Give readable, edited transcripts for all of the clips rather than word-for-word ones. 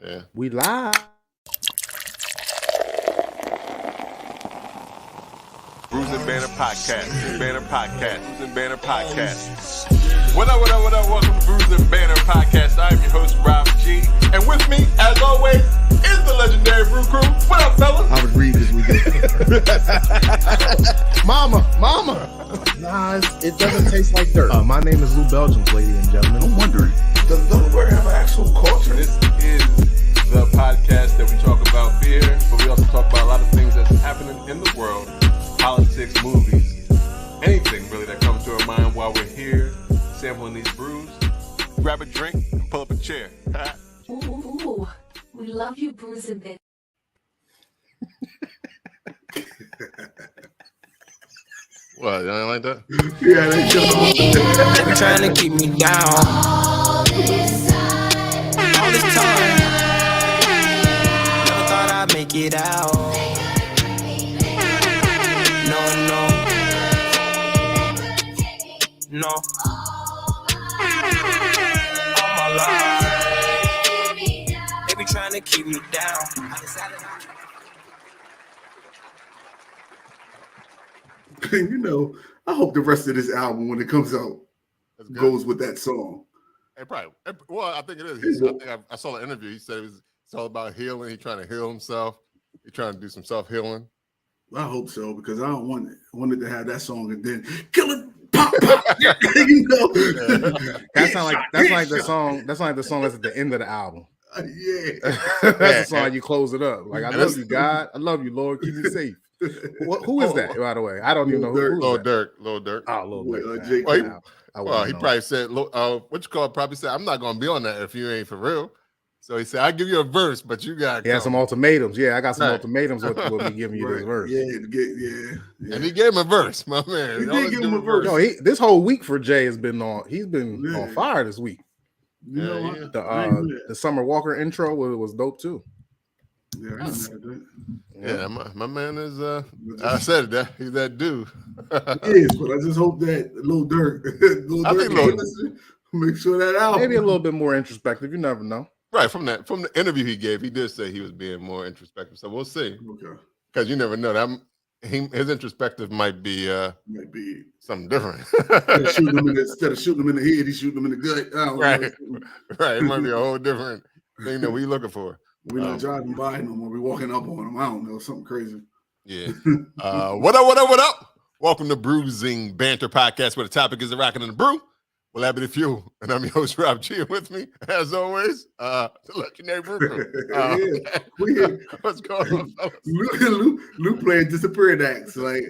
Yeah. We live. Brews and Banner Podcast. Brews and Banner Podcast. What up? Welcome to Brews and Banner Podcast. I'm your host, Rob G. And with me, as always, is the legendary Brew Crew. What up, fellas? I was reading this weekend. Mama. Nah, it doesn't taste like dirt. My name is Lou Belgium, ladies and gentlemen. I'm wondering. Does Delaware have an actual culture? This is the podcast that we talk about beer, but we also talk about a lot of things that's happening in the world, politics, movies, anything really that comes to our mind while we're here sampling these brews. Grab a drink and pull up a chair. Ooh, we love you, Brews and Banner. What, you don't like that? Yeah, they They be trying to keep me down. All this time. Never thought I'd make it out. No. All my life. They be trying to keep me down. You know, I hope the rest of this album, when it comes out, goes with that song. It probably. Well, I think it is. I saw an interview. He said it's all about healing. He's trying to heal himself. He's trying to do some self-healing. I hope so, because I don't want it to have that song and then kill it. Pop, pop. You know? That's not like the song. That's not like the song that's at the end of the album. Yeah. That's the song you close it up. Like, I love you, God. I love you, Lord. Keep me safe. Who is that, by the way? I don't even know who. Lil Durk. Lil Durk. Oh, Lil Durk. Jake. He probably said, probably said, I'm not going to be on that if you ain't for real. So he said, I'll give you a verse, but you got to some ultimatums. Yeah, I got some ultimatums with me giving you this verse. Yeah. And he gave him a verse, my man. He did give him a verse. Yo, this whole week for Jay has been on. He's been on fire this week. You know, the Summer Walker intro was dope too. Yeah, my man is. I said that he's that dude. He is, but I just hope that Lil Durk, make sure that album maybe a little bit more introspective. You never know. Right, from the interview he gave, he did say he was being more introspective. So we'll see. Okay. Because you never know. His introspective might be something different. Instead of shooting him in the head, he's shooting him in the gut. Right. It might be a whole different thing that we're looking for. We're not driving by no more. We're walking up on him. I don't know, something crazy. Yeah. What up? Welcome to Bruising Banter Podcast, where the topic is the rockin' and the brew. Well, happy to fuel, and I'm your host, Rob G. And with me, as always, the legendary Brew Crew. What's going on, fellas? Luke playing disappearing acts, like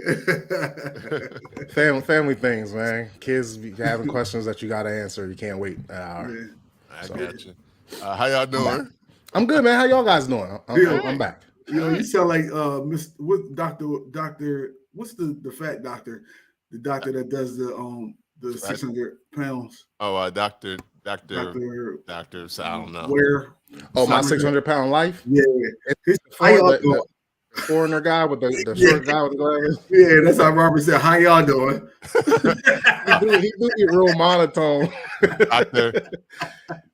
family things, man. Kids having questions that you got to answer. You can't wait an hour. Yeah. I got you. How y'all doing? I'm good, man. How y'all guys doing? I'm back. You know, you sound like Doctor. What's the fat doctor? The doctor that does the 600 pounds. Oh, doctor. So I don't know. Where? Oh, my 600-pound life. Yeah. The foreigner guy with the short guy with the glasses. Yeah, that's how Robert said. How y'all doing? he do get real monotone. Doctor.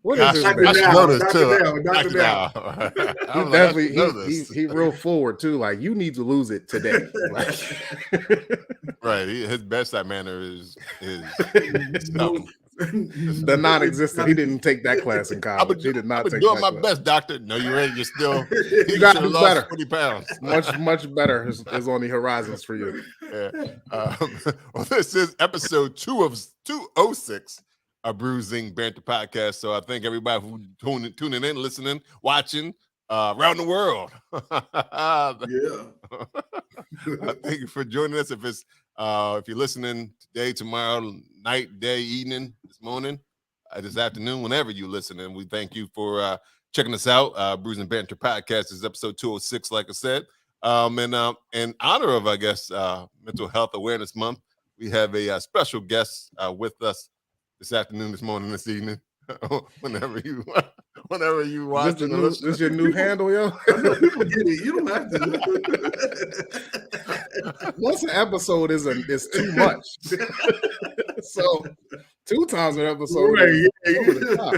What is this? I should know this too. Doctor Definitely, he real forward too. Like, you need to lose it today. Right. His bedside manner is the non-existent. He didn't take that class in college. He did not take that. Doing my best, doctor. No, you ain't. You're still. You got to do better. 20 pounds. Much better is on the horizons for you. Yeah. Well, this is episode 206 of Bruising Banter Podcast. So I thank everybody who tuning in, listening, watching around the world. Thank you for joining us. If you're listening today, tomorrow, night, day, evening, this morning, this afternoon, whenever you listen, and we thank you for checking us out. Bruising Banter Podcast is episode 206, like I said. In honor of, I guess, Mental Health Awareness Month, we have a special guest with us this afternoon, this morning, this evening. whenever you watch it. This your new handle, yo? People get it. You don't have to. Once an episode is too much. So 2 times an episode. Right, yeah, Over the top.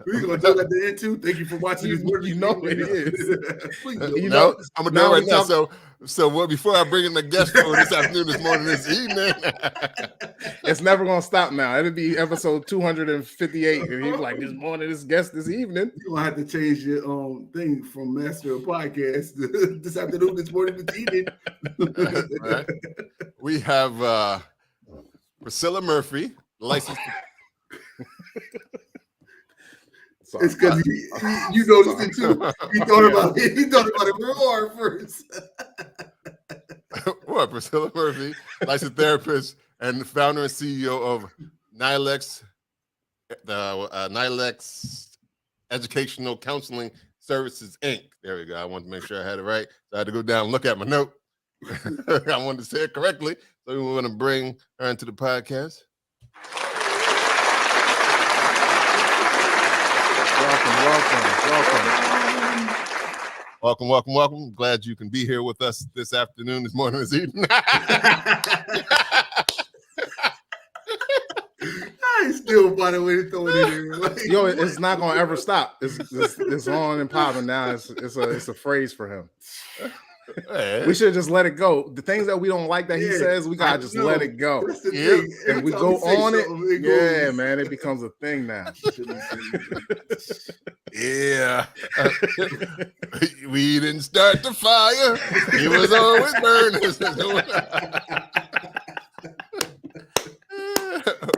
We're gonna do it at the end too. Thank you for watching this. You know it is. Please do. You No, know, I'm gonna do now it right we now. talk- So what? Before I bring in the guest for this afternoon, this morning, this evening. It's never gonna stop now. It'll be episode 258, and he's like, "This morning, this guest, this evening." You're gonna have to change your thing from master of podcast this afternoon, this morning, this evening. Right. We have Priscilla Murphy, licensed. Sorry. It's because you noticed it too. He thought about it. He thought about it real hard first. What? Priscilla Murphy, licensed therapist and founder and CEO of Nylex, Nylex Educational Counseling Services Inc. There we go. I wanted to make sure I had it right. So I had to go down and look at my note. I wanted to say it correctly. So we want to bring her into the podcast. Welcome. Glad you can be here with us this afternoon, this morning, this evening. I still find a way to throw it in there. Like, Yo, it's not gonna ever stop. It's on and popping now. It's a phrase for him. Hey, We should just let it go. The things that we don't like that he Yeah, says, we I gotta just know. let it go. That's the Yeah. thing. And Every we time go we say on it. something, Yeah, goes- man, it becomes a thing now. yeah. We didn't start the fire. It was always burning.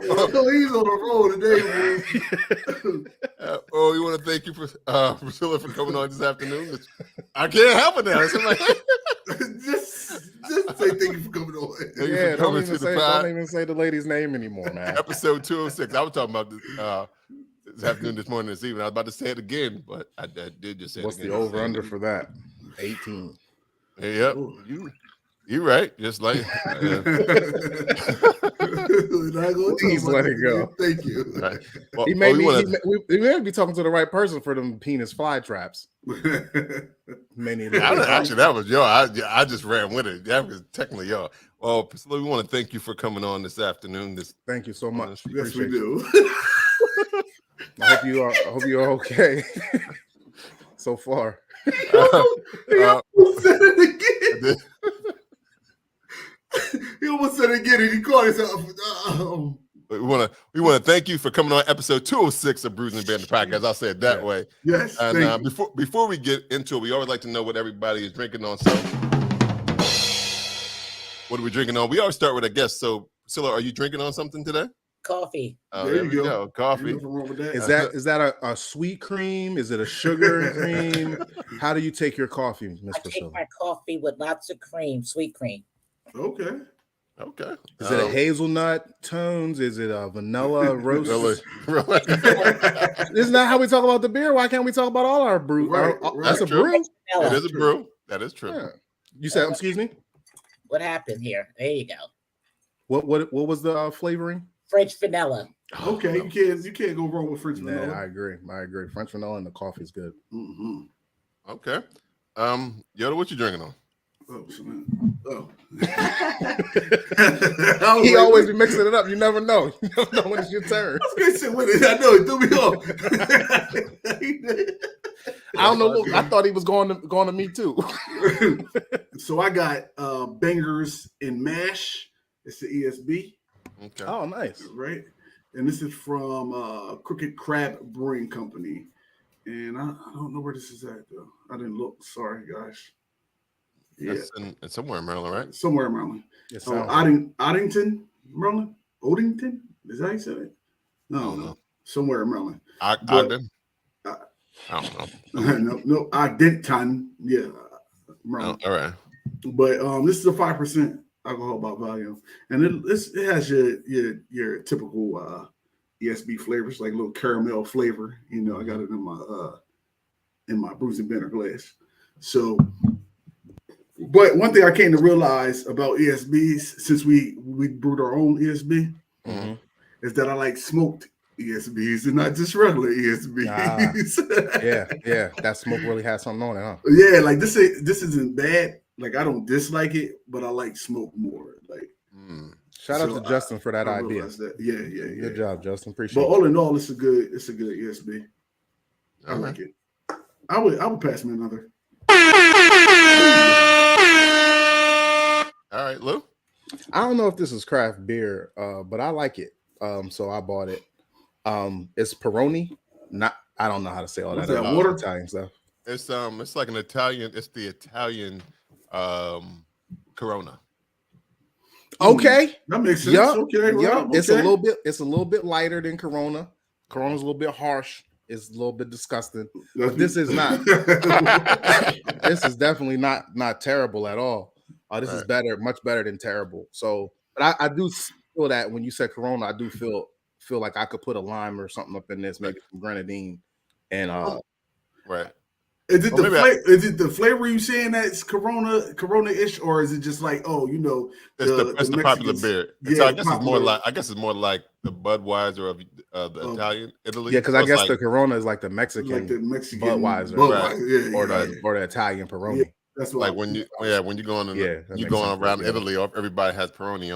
Oh, he's on the road today, Oh, you want to thank you for Priscilla for coming on this afternoon. I can't help it now. It's like, man. Just say thank you for coming on. Thank you Yeah, for don't coming even, to the pod. don't even say the lady's name anymore, man. Episode 206. I was talking about this afternoon, this morning, this evening. I was about to say it again, but I did just say What's it again. the over under for that? 18. Yep. You right. Just like Please let it go. Thank you. right. Well, He may, we be, wanna- he may be talking to the right person for them penis fly traps. Many Actually, that was y'all. I just ran with it. That was technically y'all. Well, Priscilla, we want to thank you for coming on this afternoon. Thank you so much. Yes, we Appreciate you. do. I hope you are okay so far. He almost said it again. He almost said it again, and he called himself. We want to thank you for coming on episode 206 of Brews and Banter podcast. I'll say it that way. Yes. And thank you. before we get into it, we always like to know what everybody is drinking on. So, what are we drinking on? We always start with a guest. So, Priscilla, are you drinking on something today? Coffee. Oh, There there you we go. go. Coffee. Nothing wrong with that. Is that a sweet cream? Is it a sugar cream? How do you take your coffee, Miss I take Priscilla? my coffee with lots of cream, sweet cream. Okay. Okay. Is it a hazelnut tones? Is it a vanilla roast? Really? Isn't that how we talk about the beer? Why can't we talk about all our brew? Right, That's a right. brew. That Vanilla. is a brew. That is true. Yeah. You said, excuse me. What happened here? There you go. What was the flavoring? French vanilla. Okay. You can't go wrong with French Yeah, vanilla. I agree. French vanilla and the coffee is good. Mhm. Okay. Yoda, what you drinking on? Oh, oh. He always be mixing it up. You never know. You never know when it's your turn. I know it threw me off. I don't know. I thought he was going to me too. So I got Bangers and Mash. It's the ESB, Okay. Oh, nice. right? And this is from Crooked Crab Brewing Company. And I don't know where this is at though. I didn't look. Sorry, guys. Yeah, That's it's somewhere in Maryland, right? somewhere in Maryland. It Oh, sounds Oddington, Maryland. Odington? Is that how you said it? I No, don't no. know. Somewhere in Maryland. Ogden? uh, I don't know. no, Oddington. Yeah, Oh, Maryland. all right. But this is a 5% alcohol by volume, and it has your typical ESB flavors, like a little caramel flavor. You know, I got it in my Brews and Banter glass. So, but one thing I came to realize about ESBs, since we brewed our own ESB, Mhm. is that I like smoked ESBs and not just regular ESBs. yeah. That smoke really has something on it, huh? Yeah, like this isn't bad. Like I don't dislike it, but I like smoke more. Like Mm. Shout out So to Justin for that I idea. realized that. Yeah. Good job, Justin. Appreciate But it. all in all, it's a good ESB. I like it. I would pass me another. All right, Lou. I don't know if this is craft beer, but I like it. So I bought it. It's Peroni. I don't know how to say all What's that that, water? Italian stuff. It's like an Italian. It's the Italian Corona. Okay. That makes sense. Yup. Okay. Well, Yup. It's a okay. little bit lighter than Corona. Corona's a little bit harsh. It's a little bit disgusting. But this is not. This is definitely not terrible at all. This is better, much better than terrible. So, but I do feel that when you said Corona, I do feel like I could put a lime or something up in this, maybe some grenadine, and Right. Is it Or maybe is it the flavor you saying that's Corona-ish, or is it just like, oh, you know, It's the popular Mexicans- beer. Yeah, I guess it's more like the Budweiser of the Italian Italy. yeah, because So I it's guess like, the Corona is like the Mexican, Budweiser, Budweiser, yeah, or the Italian Peroni. Yeah. That's what like when you going that you makes going sense. around Yeah. Italy, everybody has Peroni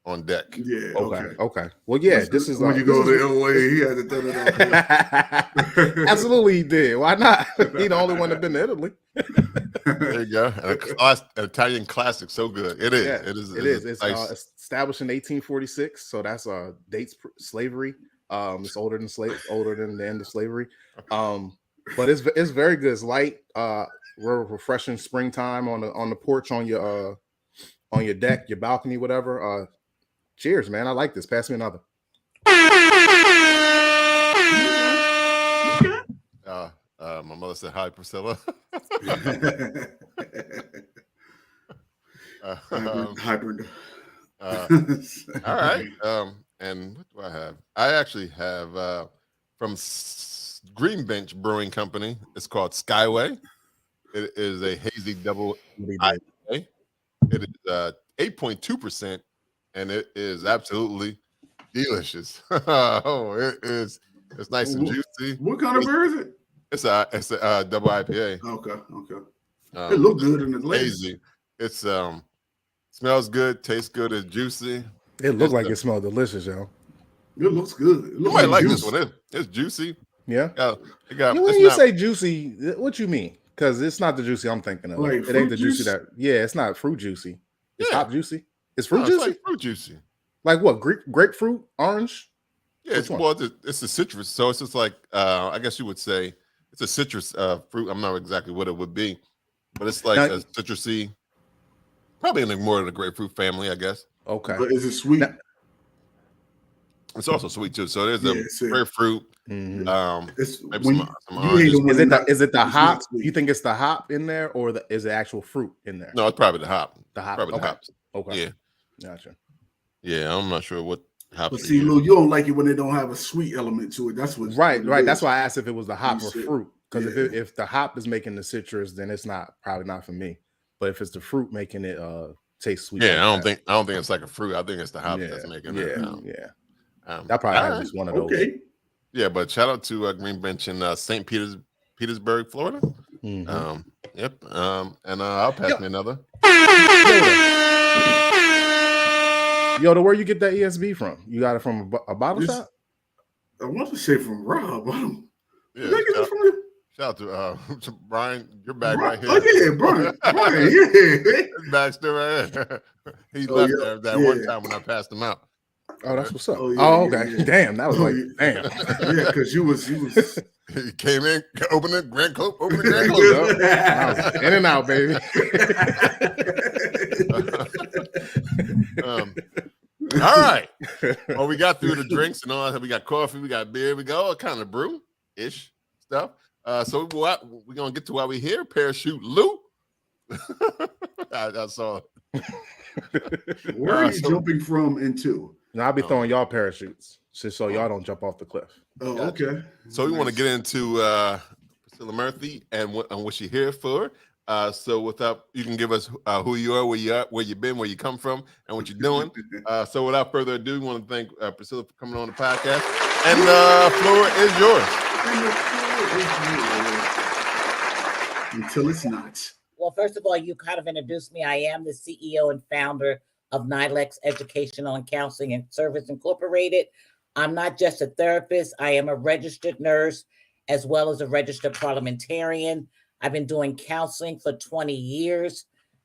on deck. Yeah. Okay. Well, yeah, this is when you go to Italy, he had to throw that up. Absolutely, he did. Why not? He the only one that been to Italy. There you go. And an Italian classic, so good. It is. Yeah, It is. It's nice. established in 1846, so that's dates slavery. It's older than the end of slavery. But it's very good. It's light, refreshing springtime on the porch, on your deck, your balcony, whatever. Cheers, man. I like this. Pass me another. My mother said hi, Priscilla. Hybrid. All right. And what do I have? I actually have from Green Bench Brewing Company. It's called Skyway. It is a hazy double IPA. It is 8.2%, and it is absolutely delicious. Oh, it is. It's nice and juicy. What kind of beer is it? It's a double IPA. Okay. It looked good in the glass. Hazy. It's smells good, tastes good, it's juicy. It looked like it smelled delicious, yo. It looks good. It You looks might like juice. this one. It's juicy. Yeah. When it's you not- say juicy, what you mean? Because it's not the juicy I'm thinking of. Like it fruit ain't the juicy juice? that. Yeah, it's not fruit juicy. It's Yeah. hop juicy. It's fruit no, juicy. it's like fruit juicy. Like what? Grapefruit, orange. Yeah, Which one? it's a citrus, so it's just like I guess you would say it's a citrus fruit. I'm not exactly what it would be, but it's like Now- a citrusy, probably in more of the grapefruit family, I guess. Okay. But is it sweet? Now- It's also sweet too. So there's Yeah, a see. grapefruit. Mhm. It's Maybe when some you oranges. hate when Is they're it not- is it the it's hop? not sweet. You think it's the hop in there, or is it actual fruit in there? No, it's probably the hop. The hop. Probably Okay. the hops. Okay. Yeah, Gotcha. yeah. I'm not sure what hops. But they see, use. Lou, you don't like it when they don't have a sweet element to it. That's what. Right. what it That's is. why I asked if it was the hop You or said- fruit. Because yeah. if the hop is making the citrus, then it's probably not for me. But if it's the fruit making it taste sweet, Yeah, like I don't think it's like a fruit. I think it's the hops that. that's making yeah, it. yeah. That That probably has just one of those. Okay. Yeah, but shout out to Green Bench in St. Petersburg, Florida. Mhm. Yep. And I'll pass me another. Yoda, where you get that ESB from? You got it from a bottle This- shop? I want to say from Rob. I don't. Yeah, Did I get this from you? shout out to Brian. Your bag right here. Oh yeah, Brian. Brian, yeah. His bag's still right here. He Oh, left yeah, there that one yeah. time when I passed him out. Oh, that's what's up. Oh, Oh, yeah, okay. yeah. Damn, that was Oh, like, yeah. damn. Yeah, because you was He came in, opened the grand coat, opened the grand coat. I was in and out, baby. All right. Well, we got through the drinks and all that. We got coffee, we got beer, we got all kind of brew-ish stuff. So we're gonna get to why we here. Parachute Lou. I saw. Where are you jumping from into? Now I'll be throwing y'all parachutes just so y'all don't jump off the cliff. Oh, Gotcha. okay. So we want to get into Priscilla Murphy and what she's here for. So without, you can give us who you are, where you've been, where you come from, and what you're doing. So without further ado, we want to thank Priscilla for coming on the podcast. And the floor is yours. Until it's not. Well, first of all, you kind of introduced me. I am the CEO and founder of Nylex Educational and Counseling and Service Incorporated. I'm not just a therapist. I am a registered nurse as well as a registered parliamentarian. I've been doing counseling for 20 years,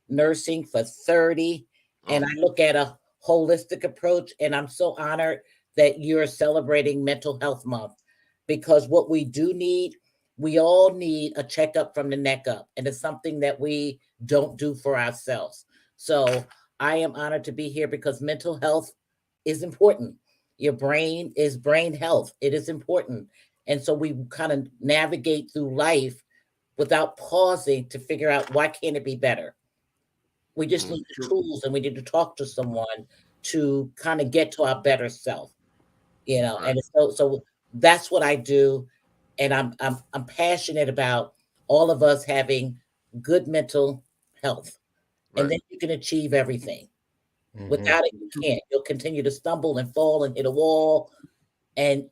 nursing for 30, and I look at a holistic approach, and I'm so honored that you're celebrating Mental Health Month, because what we do need, we all need a checkup from the neck up, and it's something that we don't do for ourselves. So I am honored to be here because mental health is important. Your brain is brain health. It is important. And so we kind of navigate through life without pausing to figure out why can't it be better. We just need the tools, and we need to talk to someone to kind of get to our better self, Right. And so that's what I do, and I'm passionate about all of us having good mental health, and then you can achieve everything. Without it, you can't. You'll continue to stumble and fall and hit a wall, and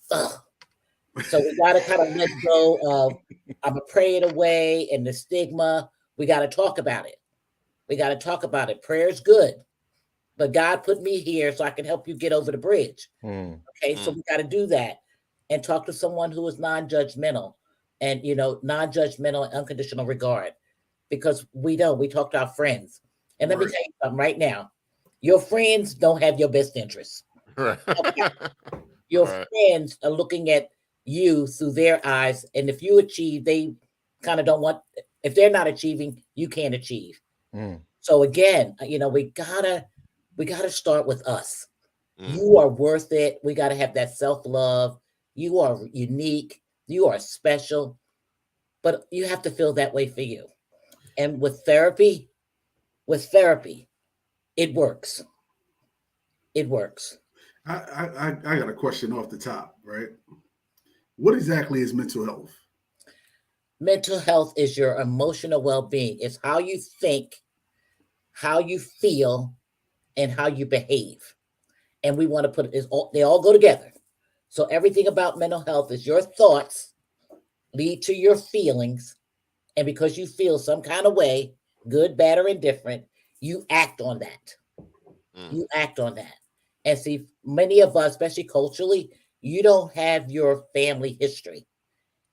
so we got to kind of let go of I'm gonna pray it away and the stigma. We got to talk about it. We got to talk about it. Prayer is good, but God put me here so I can help you get over the bridge. Okay, so we got to do that and talk to someone who is non-judgmental and non-judgmental and unconditional regard, because we talk to our friends. And let me tell you something right now. Your friends don't have your best interests. Right. Okay. Your friends are looking at you through their eyes, and if you achieve, they kind of don't want. If they're not achieving, you can't achieve. So again, we gotta start with us. You are worth it. We gotta have that self-love. You are unique. You are special, but you have to feel that way for you. And with therapy, it works. It works. I got a question off the top, right? What exactly is mental health? Mental health is your emotional well-being. It's how you think, how you feel, and how you behave. And we want to put it, they all go together. So everything about mental health is your thoughts lead to your feelings. And because you feel some kind of way, good, bad, or indifferent, you act on that. You act on that. And see, many of us, especially culturally, you don't have your family history.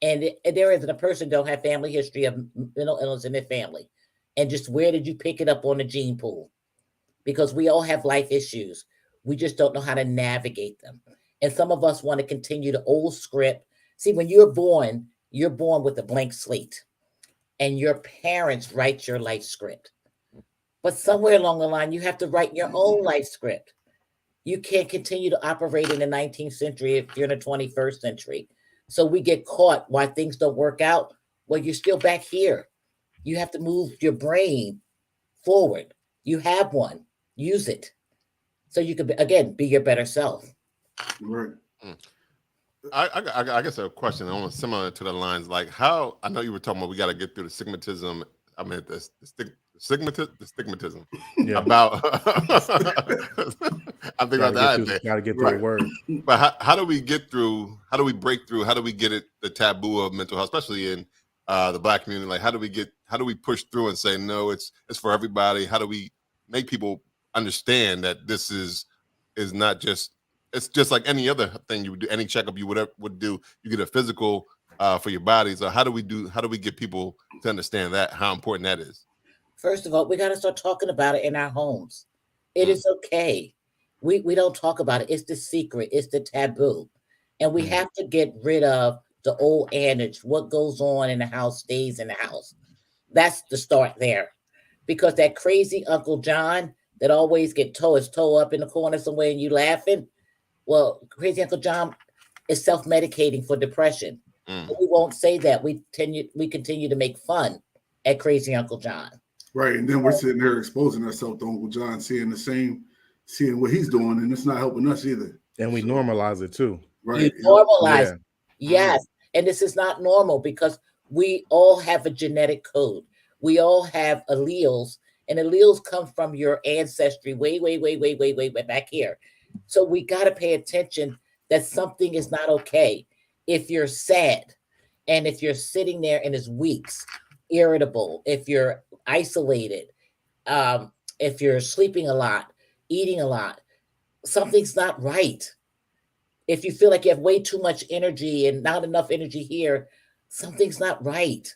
And there isn't a person don't have family history of mental illness in their family. And just where did you pick it up on the gene pool? Because we all have life issues. We just don't know how to navigate them. And some of us want to continue the old script. See, when you're born with a blank slate, and your parents write your life script. But somewhere along the line, you have to write your own life script. You can't continue to operate in the 19th century if you're in the 21st century. So we get caught why things don't work out. Well, you're still back here. You have to move your brain forward. You have one. Use it. So you can, again, be your better self. Right. I guess a question almost similar to the lines, like how, I know you were talking about we got to get through the stigmatism. I mean, the stigmatism about, I'm thinking about that. Got to get through the word. But how do we get through, how do we break through, how do we get it, the taboo of mental health, especially in the Black community? Like, how do we push through and say, no, it's for everybody? How do we make people understand that this is not just, it's just like any other thing you would do, any checkup you would do, you get a physical for your body. So how do we get people to understand that, how important that is? First of all, we got to start talking about it in our homes. It is okay. We don't talk about it. It's the secret. It's the taboo. And we have to get rid of the old adage, what goes on in the house stays in the house. That's the start there. Because that crazy Uncle John that always get his toe up in the corner somewhere and you laughing, well, crazy Uncle John is self-medicating for depression. But we won't say that. We continue to make fun at crazy Uncle John. Right. And then we're sitting there exposing ourselves to Uncle John, seeing what he's doing, and it's not helping us either. And we normalize it too. Right. You normalize it. Yes. And this is not normal because we all have a genetic code. We all have alleles, and alleles come from your ancestry way back here. So we got to pay attention that something is not okay. If you're sad and if you're sitting there and it's weeks, irritable, if you're isolated, if you're sleeping a lot, eating a lot, something's not right. If you feel like you have way too much energy and not enough energy here, something's not right.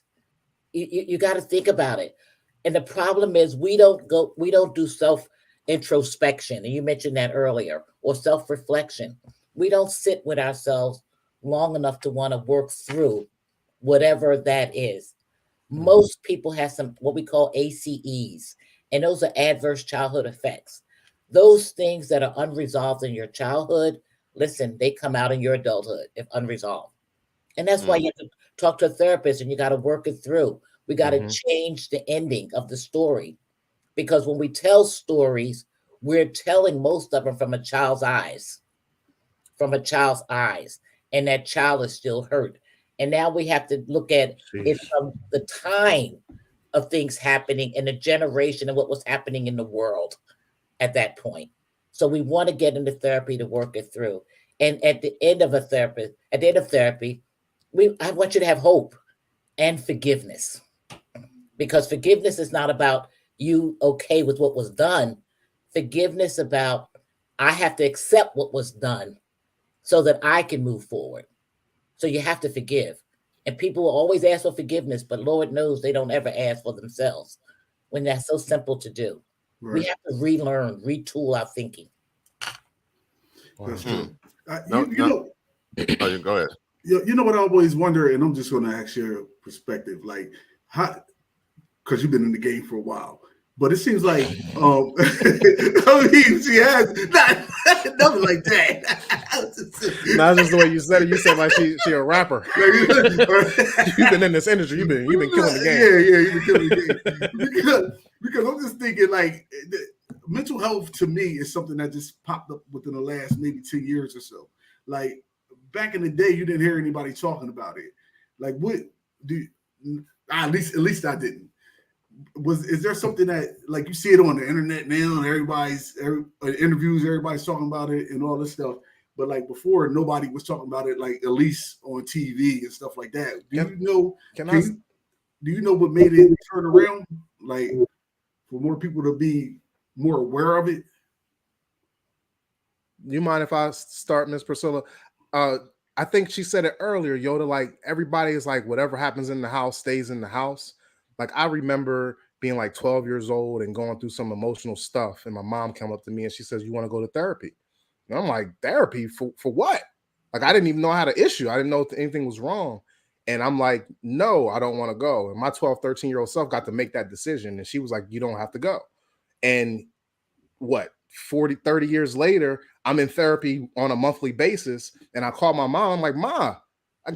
You got to think about it. And the problem is we don't do self introspection. And you mentioned that earlier, or self reflection. We don't sit with ourselves long enough to want to work through whatever that is. Most people have some what we call ACEs, and those are adverse childhood effects. Those things that are unresolved in your childhood, listen, they come out in your adulthood if unresolved. And that's why you have to talk to a therapist and you got to work it through. We got to change the ending of the story, because when we tell stories, we're telling most of them from a child's eyes, and that child is still hurt. And now we have to look at it from the time of things happening and the generation and what was happening in the world at that point. So we want to get into therapy to work it through. And at the end of therapy, I want you to have hope and forgiveness, because forgiveness is not about you okay with what was done. Forgiveness about I have to accept what was done so that I can move forward. So you have to forgive. And people will always ask for forgiveness, but Lord knows they don't ever ask for themselves when that's so simple to do. Right. We have to relearn, retool our thinking. That's true. No, you know, Oh, you go ahead. you know what I always wonder, and I'm just going to ask your perspective, like how, because you've been in the game for a while, but it seems like, I mean, she has nothing like that. Not just the way you said it. You said like she a rapper. You've been in this industry. You've been killing the game. Yeah, you've been killing the game. because I'm just thinking like mental health to me is something that just popped up within the last maybe 10 years or so. Like back in the day, you didn't hear anybody talking about it. Like what do at least I didn't. Is there something that like you see it on the internet now and everybody's interviews, everybody's talking about it and all this stuff, but like before nobody was talking about it, like at least on TV and stuff like that. Do you know what made it turn around, like for more people to be more aware of it? You mind if I start, Miss Priscilla? I think she said it earlier, Yoda, like everybody is like whatever happens in the house stays in the house. Like I remember being like 12 years old and going through some emotional stuff, and my mom came up to me and she says, "You want to go to therapy?" And I'm like, "Therapy for what?" Like I didn't even know how to issue. I didn't know if anything was wrong. And I'm like, "No, I don't want to go." And my 12, 13-year-old self got to make that decision. And she was like, "You don't have to go." And what, 40, 30 years later, I'm in therapy on a monthly basis. And I called my mom. I'm like, "Ma,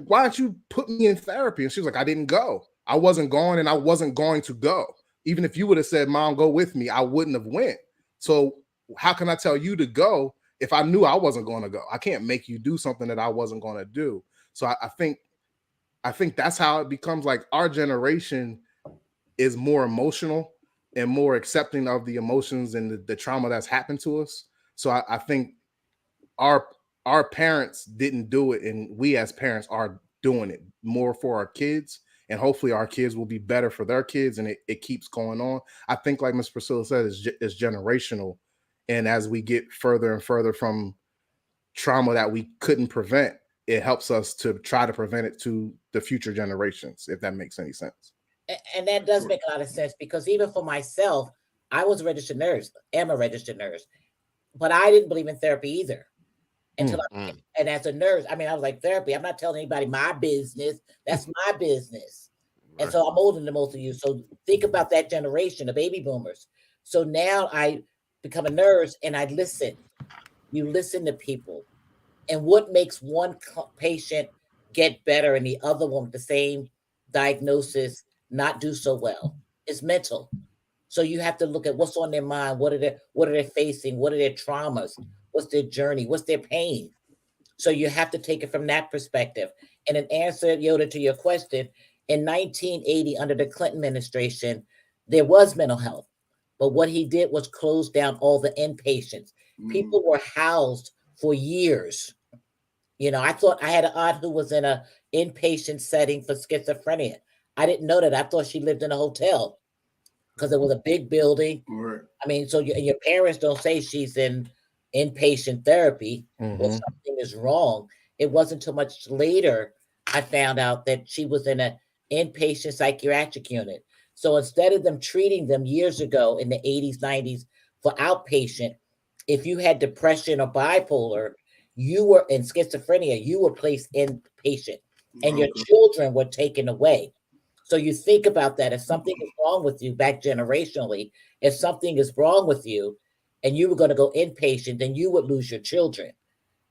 why don't you put me in therapy?" And she was like, "I didn't go. I wasn't going and I wasn't going to go. Even if you would have said, 'Mom, go with me,' I wouldn't have went. So how can I tell you to go if I knew I wasn't going to go? I can't make you do something that I wasn't going to do." So I think that's how it becomes like our generation is more emotional and more accepting of the emotions and the trauma that's happened to us. So I think our parents didn't do it, and we as parents are doing it more for our kids. And hopefully our kids will be better for their kids, and it keeps going on. I think, like Ms. Priscilla said, it's generational. And as we get further and further from trauma that we couldn't prevent, it helps us to try to prevent it to the future generations, if that makes any sense. And that does make a lot of sense, because even for myself, I was a registered nurse, am a registered nurse, but I didn't believe in therapy either. And as a nurse, I mean, I was like, therapy, I'm not telling anybody my business. That's my business. Right. And so I'm older than most of you. So think about that generation, the baby boomers. So now I become a nurse and I listen. You listen to people. And what makes one patient get better and the other one with the same diagnosis not do so well? It's mental. So you have to look at what's on their mind. What are they facing? What are their traumas? What's their journey? What's their pain? So you have to take it from that perspective. And in answer, Yoda, to your question, in 1980, under the Clinton administration, there was mental health. But what he did was close down all the inpatients. People were housed for years. You know, I thought I had an aunt who was in an inpatient setting for schizophrenia. I didn't know that. I thought she lived in a hotel, because it was a big building. Right. I mean, so your parents don't say she's in inpatient therapy or Mhm. something is wrong. It wasn't too much later I found out that she was in an inpatient psychiatric unit. So instead of them treating them years ago in the 80s, 90s for outpatient, if you had depression or bipolar, you were in schizophrenia, you were placed inpatient and your Okay. children were taken away. So you think about that. If something is wrong with you back generationally, if something is wrong with you and you were going to go inpatient, then you would lose your children.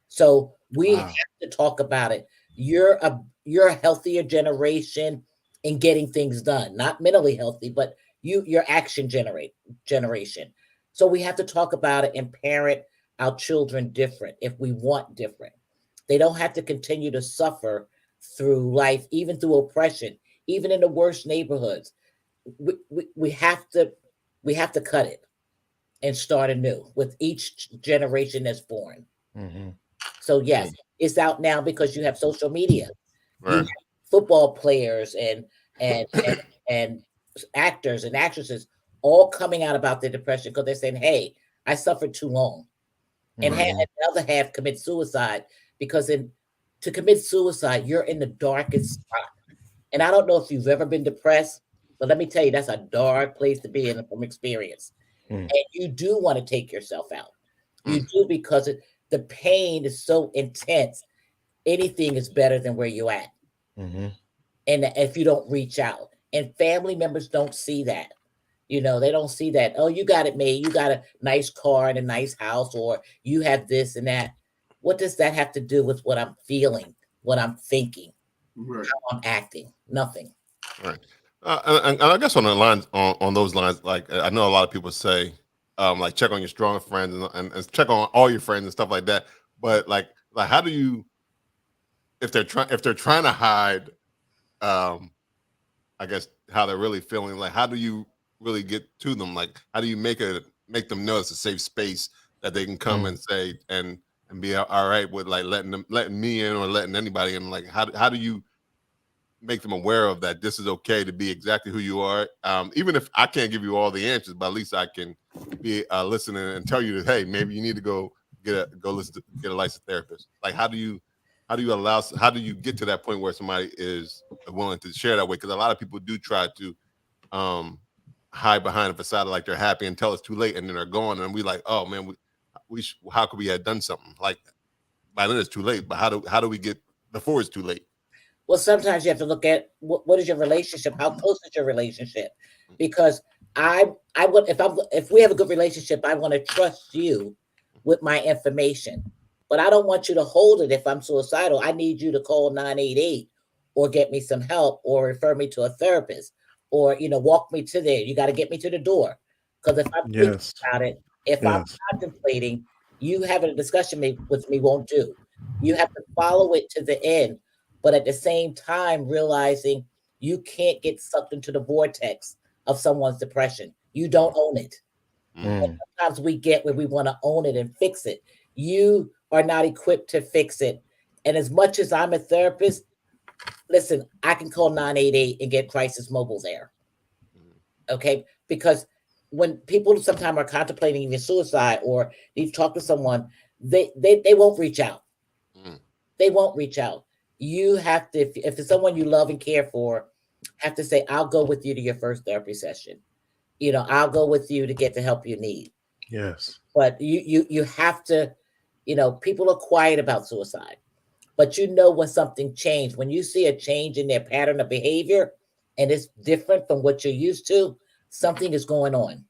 So we Wow. have to talk about it. You're a healthier generation in getting things done, not mentally healthy, but your action generation. So we have to talk about it and parent our children different if we want different. They don't have to continue to suffer through life, even through oppression, even in the worst neighborhoods. We have to cut it and start anew with each generation that's born. Mhm. So yes, it's out now because you have social media. You have Right. football players and actors and actresses all coming out about their depression because they're saying, "Hey, I suffered too long," and Mhm. the other half commit suicide because to commit suicide, you're in the darkest spot. And I don't know if you've ever been depressed, but let me tell you, that's a dark place to be in from experience. Mm. And you do want to take yourself out. You Mm. do because the pain is so intense. Anything is better than where you're at. Mhm. And if you don't reach out, and family members don't see that. They don't see that. Oh, you got it made. You got a nice car and a nice house, or you have this and that. What does that have to do with what I'm feeling, what I'm thinking, Right. how I'm acting? Nothing. Right. And I guess on the lines on those lines, like I know a lot of people say, like check on your strong friends and check on all your friends and stuff like that. But like how do you if they're trying to hide, um, I guess how they're really feeling, like how do you really get to them? Like how do you make them know it's a safe space that they can come Mm. and say and be all right with like letting me in or letting anybody in? Like how do you make them aware of that this is okay to be exactly who you are, even if I can't give you all the answers, but at least I can be listening and tell you that hey, maybe you need to get a licensed therapist. Like how do you get to that point where somebody is willing to share that way? Because a lot of people do try to um hide behind a facade like they're happy until it's too late, and then they're gone, and we like, oh man, how could we have done something? Like by then it's too late, but how do we get before it's too late? Well, sometimes you have to look at what is your relationship? How close is your relationship? Because I would if we have a good relationship, I want to trust you with my information. But I don't want you to hold it if I'm suicidal. I need you to call 988 or get me some help or refer me to a therapist or walk me to there. You got to get me to the door. Because if I'm thinking Yes. about it, if I'm Yes. contemplating, you having a discussion with me won't do. You have to follow it to the end, but at the same time realizing you can't get sucked into the vortex of someone's depression. You don't own it. Mm. Sometimes we get where we want to own it and fix it. You are not equipped to fix it. And as much as I'm a therapist, listen, I can call 988 and get crisis mobile there. Okay. Because when people sometimes are contemplating even suicide or you've talked to someone, they won't reach out. Mm. They won't reach out. You have to, if it's someone you love and care for, have to say, I'll go with you to your first therapy session. I'll go with you to get the help you need. Yes. But you have to, people are quiet about suicide. But when something changed, when you see a change in their pattern of behavior and it's different from what you're used to, something is going on.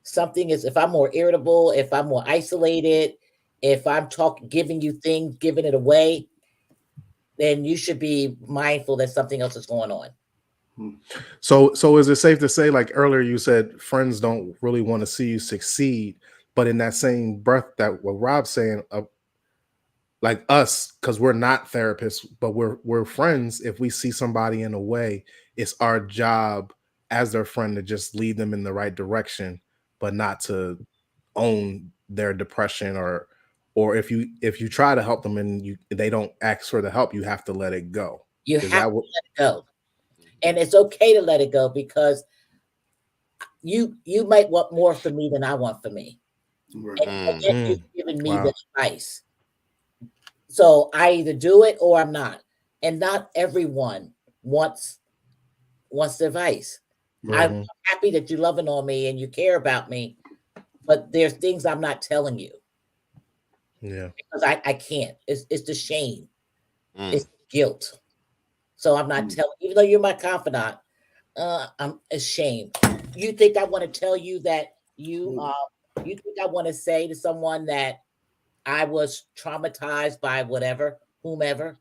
Something is, if I'm more irritable, if I'm more isolated, if I'm giving you things, giving it away, then you should be mindful that something else is going on. So is it safe to say, like earlier you said, friends don't really want to see you succeed, but in that same breath that what Rob's saying, like us, because we're not therapists, but we're friends. If we see somebody in a way, it's our job as their friend to just lead them in the right direction, but not to own their depression or if you try to help them and they don't ask for the help, you have to let it go. You Is have that to what? let it go. And it's okay to let it go because you might want more for me than I want for me. Right. And yet you've given me Wow. the advice. So I either do it or I'm not. And not everyone wants the advice. I'm happy that you're loving on me and you care about me, but there's things I'm not telling you Yeah. because I can't. It's the shame. Mm. It's guilt. So I'm not telling, even though you're my confidant, I'm ashamed. You think I want to tell you that you think I want to say to someone that I was traumatized by whatever, whomever,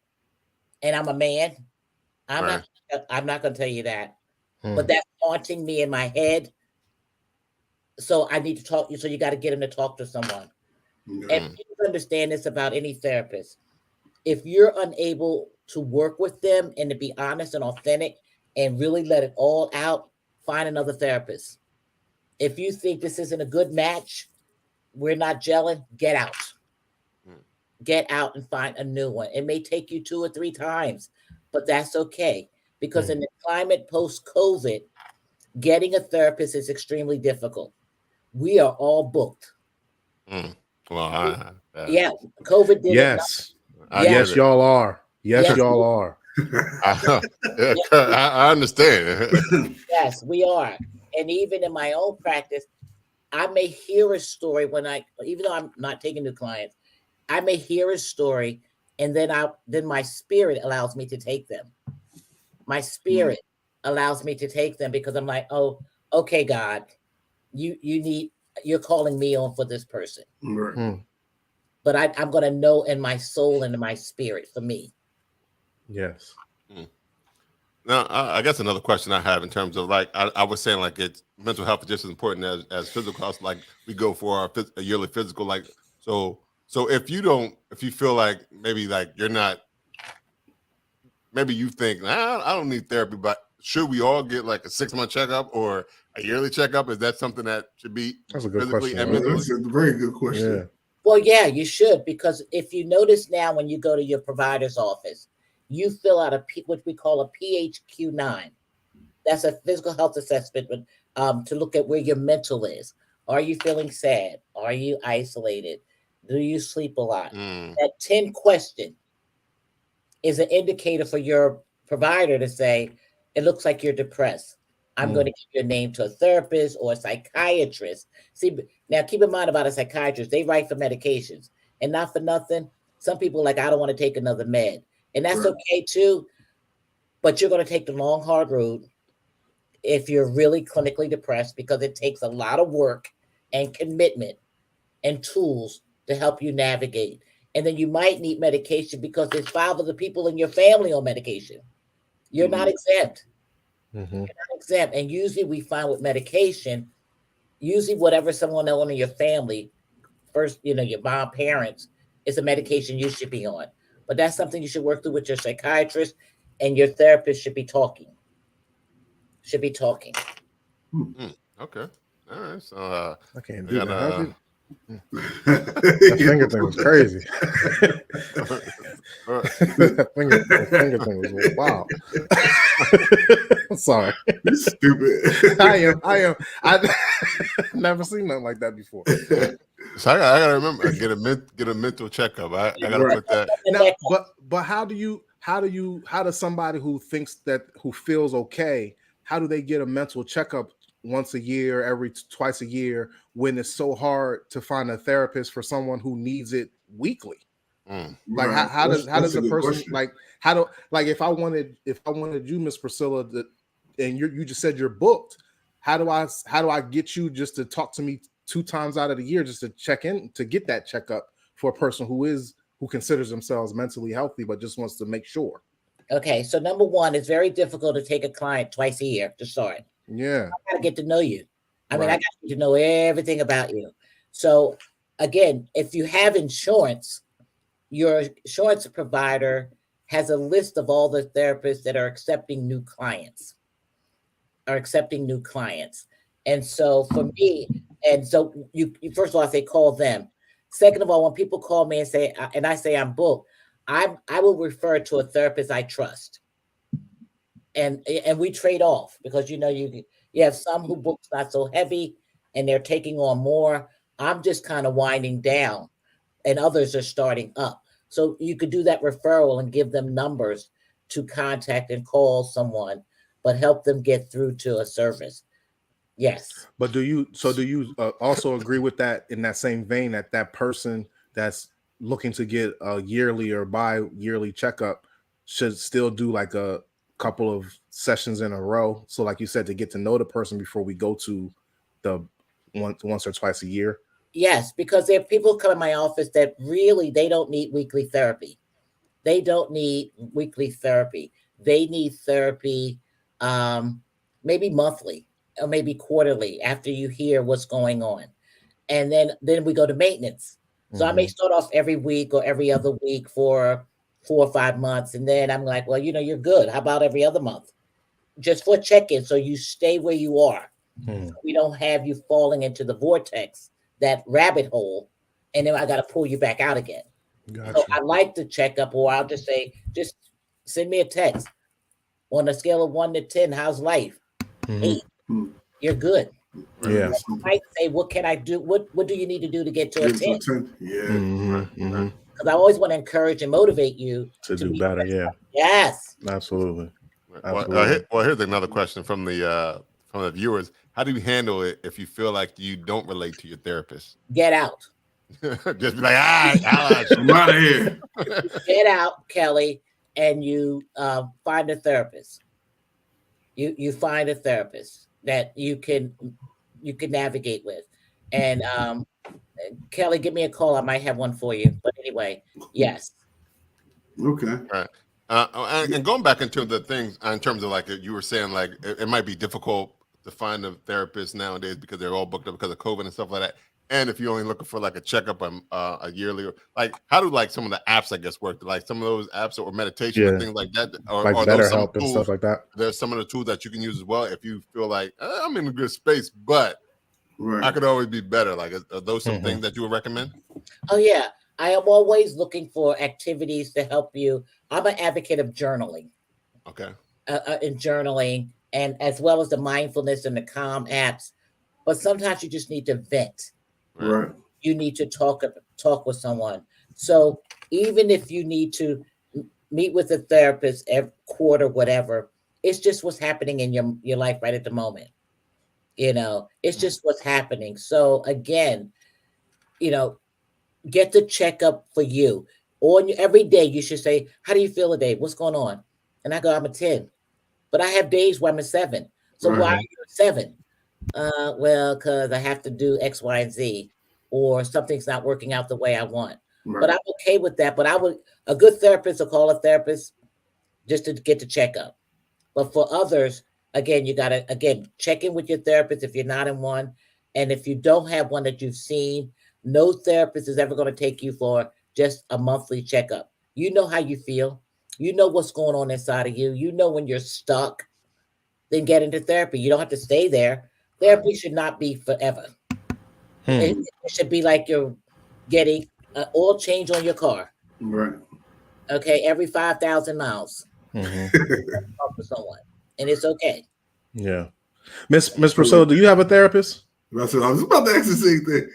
and I'm a man? I'm Right. not going to tell you that. But that's haunting me in my head. So I need to talk you. So you got to get him to talk to someone. And please understand this about any therapist. If you're unable to work with them and to be honest and authentic and really let it all out, find another therapist. If you think this isn't a good match, we're not gelling, get out. Get out and find a new one. It may take you 2 or 3 times, but that's okay. Because in the climate post-COVID, getting a therapist is extremely difficult. We are all booked. Well, Yeah, COVID did Yes. I Yes, get it. y'all are. Yes, Yes. y'all are. I understand. Yes, we are. And even in my own practice, I may hear a story even though I'm not taking new clients, I may hear a story and then my spirit allows me to take them. My spirit allows me to take them because I'm like, oh, okay, God, you're calling me on for this person. Right. But I'm going to know in my soul and in my spirit for me. Yes. Now, I guess another question I have in terms of like I was saying, like it's mental health is just as important as physical health. Like we go for a yearly physical, like so if you feel like maybe like you're not, maybe you think I don't need therapy, but should we all get like a 6-month checkup or a yearly checkup? Is that something that should be That's a good physically question, and right? mentally? That's a very good question. Yeah. Well, yeah, you should, because if you notice now when you go to your provider's office, you fill out what we call a PHQ-9. That's a physical health assessment to look at where your mental is. Are you feeling sad? Are you isolated? Do you sleep a lot? That 10 question is an indicator for your provider to say, it looks like you're depressed. I'm going to give your name to a therapist or a psychiatrist. See, now keep in mind about a psychiatrist, they write for medications and not for nothing. Some people are like, I don't want to take another med. And that's okay too. But you're going to take the long, hard road if you're really clinically depressed, because it takes a lot of work and commitment and tools to help you navigate. And then you might need medication because there's 5 other people in your family on medication. You're not exempt. You're not exempt. And usually we find with medication, usually whatever someone else in your family, first, your mom, parents, is a medication you should be on. But that's something you should work through with your psychiatrist, and your therapist should be talking. Okay. All right. So I can't do that. That finger thing was crazy. that finger thing was wow. I'm sorry. You're stupid. I am. I've never seen nothing like that before. So I gotta remember get a mental checkup. I gotta put that. Now, but how does somebody who feels okay, how do they get a mental checkup once a year, twice a year, when it's so hard to find a therapist for someone who needs it weekly? Like how does a person question. If I wanted you, Miss Priscilla, and you just said you're booked, how do I get you just to talk to me 2 times out of the year just to check in, to get that checkup for a person who considers themselves mentally healthy but just wants to make sure? Okay, so number 1, it's very difficult to take a client twice a year to start. Yeah, I gotta get to know you. I mean, I got to know everything about you. So again, if you have insurance, your insurance provider has a list of all the therapists that are accepting new clients. And so for me, and so you first of all, I say call them. Second of all, when people call me and I say I'm booked, I will refer to a therapist I trust. And we trade off because you You have some who book's not so heavy and they're taking on more. I'm just kind of winding down and others are starting up. So you could do that referral and give them numbers to contact and call someone, but help them get through to a service. Yes. But do you also agree with that in that same vein that that person that's looking to get a yearly or bi-yearly checkup should still do like a couple of sessions in a row? So like you said, to get to know the person before we go to the once or twice a year. Yes, because there are people come in my office that really they don't need weekly therapy. They don't need weekly therapy. They need therapy maybe monthly or maybe quarterly after you hear what's going on. And then we go to maintenance. So I may start off every week or every other week for 4 or 5 months. And then I'm like, well, you're good. How about every other month? Just for check-in. So you stay where you are. So we don't have you falling into the vortex, that rabbit hole, and then I got to pull you back out again. Gotcha. So I like the checkup, or I'll just say, just send me a text on a scale of 1 to 10. How's life? 8. You're good. Yeah. I might say, what can I do? What do you need to do to get to a 10? Yeah. Because I always want to encourage and motivate you To do better. Yeah. Yes. Absolutely. Well, here's another question from the viewers. How do you handle it if you feel like you don't relate to your therapist? Get out. Just be like, I'm out of here. Get out, Kelly, and you find a therapist. You find a therapist that you can navigate with. And Kelly, give me a call. I might have one for you. But anyway, yes. Okay. All right. And going back into the things in terms of like you were saying, like it might be difficult to find a therapist nowadays because they're all booked up because of COVID and stuff like that. And if you're only looking for like a checkup a yearly, or like how do like some of the apps I guess work? Like some of those apps or meditation and things like that, or like BetterHelp and stuff like that. There's some of the tools that you can use as well if you feel like I'm in a good space, but I could always be better. Like are those some things that you would recommend? Oh yeah, I am always looking for activities to help you. I'm an advocate of journaling. Okay. In journaling, and as well as the mindfulness and the calm apps. But sometimes you just need to vent. Right. You need to talk with someone. So even if you need to meet with a therapist every quarter, whatever, it's just what's happening in your life right at the moment. It's just what's happening. So again, get the checkup for you. Or every day you should say, how do you feel today? What's going on? And I go, I'm a 10. But I have days where I'm a 7. So why are you a 7? Well, because I have to do X, Y, and Z, or something's not working out the way I want. Right. But I'm okay with that. But a good therapist will call a therapist just to get the checkup. But for others, again, you got to, check in with your therapist if you're not in one. And if you don't have one that you've seen, no therapist is ever going to take you for just a monthly checkup. You know how you feel. You know what's going on inside of you. You know when you're stuck, then get into therapy. You don't have to stay there. Therapy should not be forever. It should be like you're getting an oil change on your car. Right. Okay, every 5,000 miles. Talk to someone, and it's okay. Yeah. Miss Priscilla, do you have a therapist? That's what I was about to ask the same thing.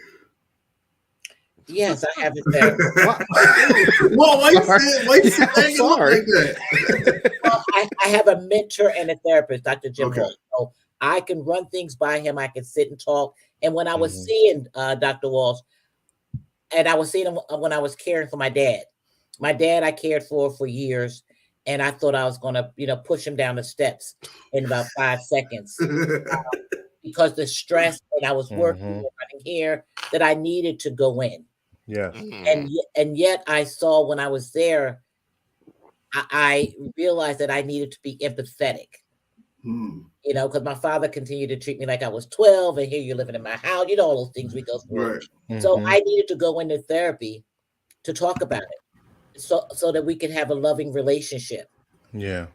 Yes, I have a therapist. Well, why you saying sorry. like that? Well, I have a mentor and a therapist, Dr. Jim Okay. Walsh. So I can run things by him. I can sit and talk. And when I was seeing Dr. Walsh, and I was seeing him when I was caring for my dad. My dad I cared for years, and I thought I was going to, push him down the steps in about 5 seconds because the stress that I was working and running here that I needed to go in. Yeah. And yet I saw when I was there, I realized that I needed to be empathetic. Because my father continued to treat me like I was 12, and here you're living in my house. All those things we go through. Right. So I needed to go into therapy to talk about it, so that we could have a loving relationship. Yeah.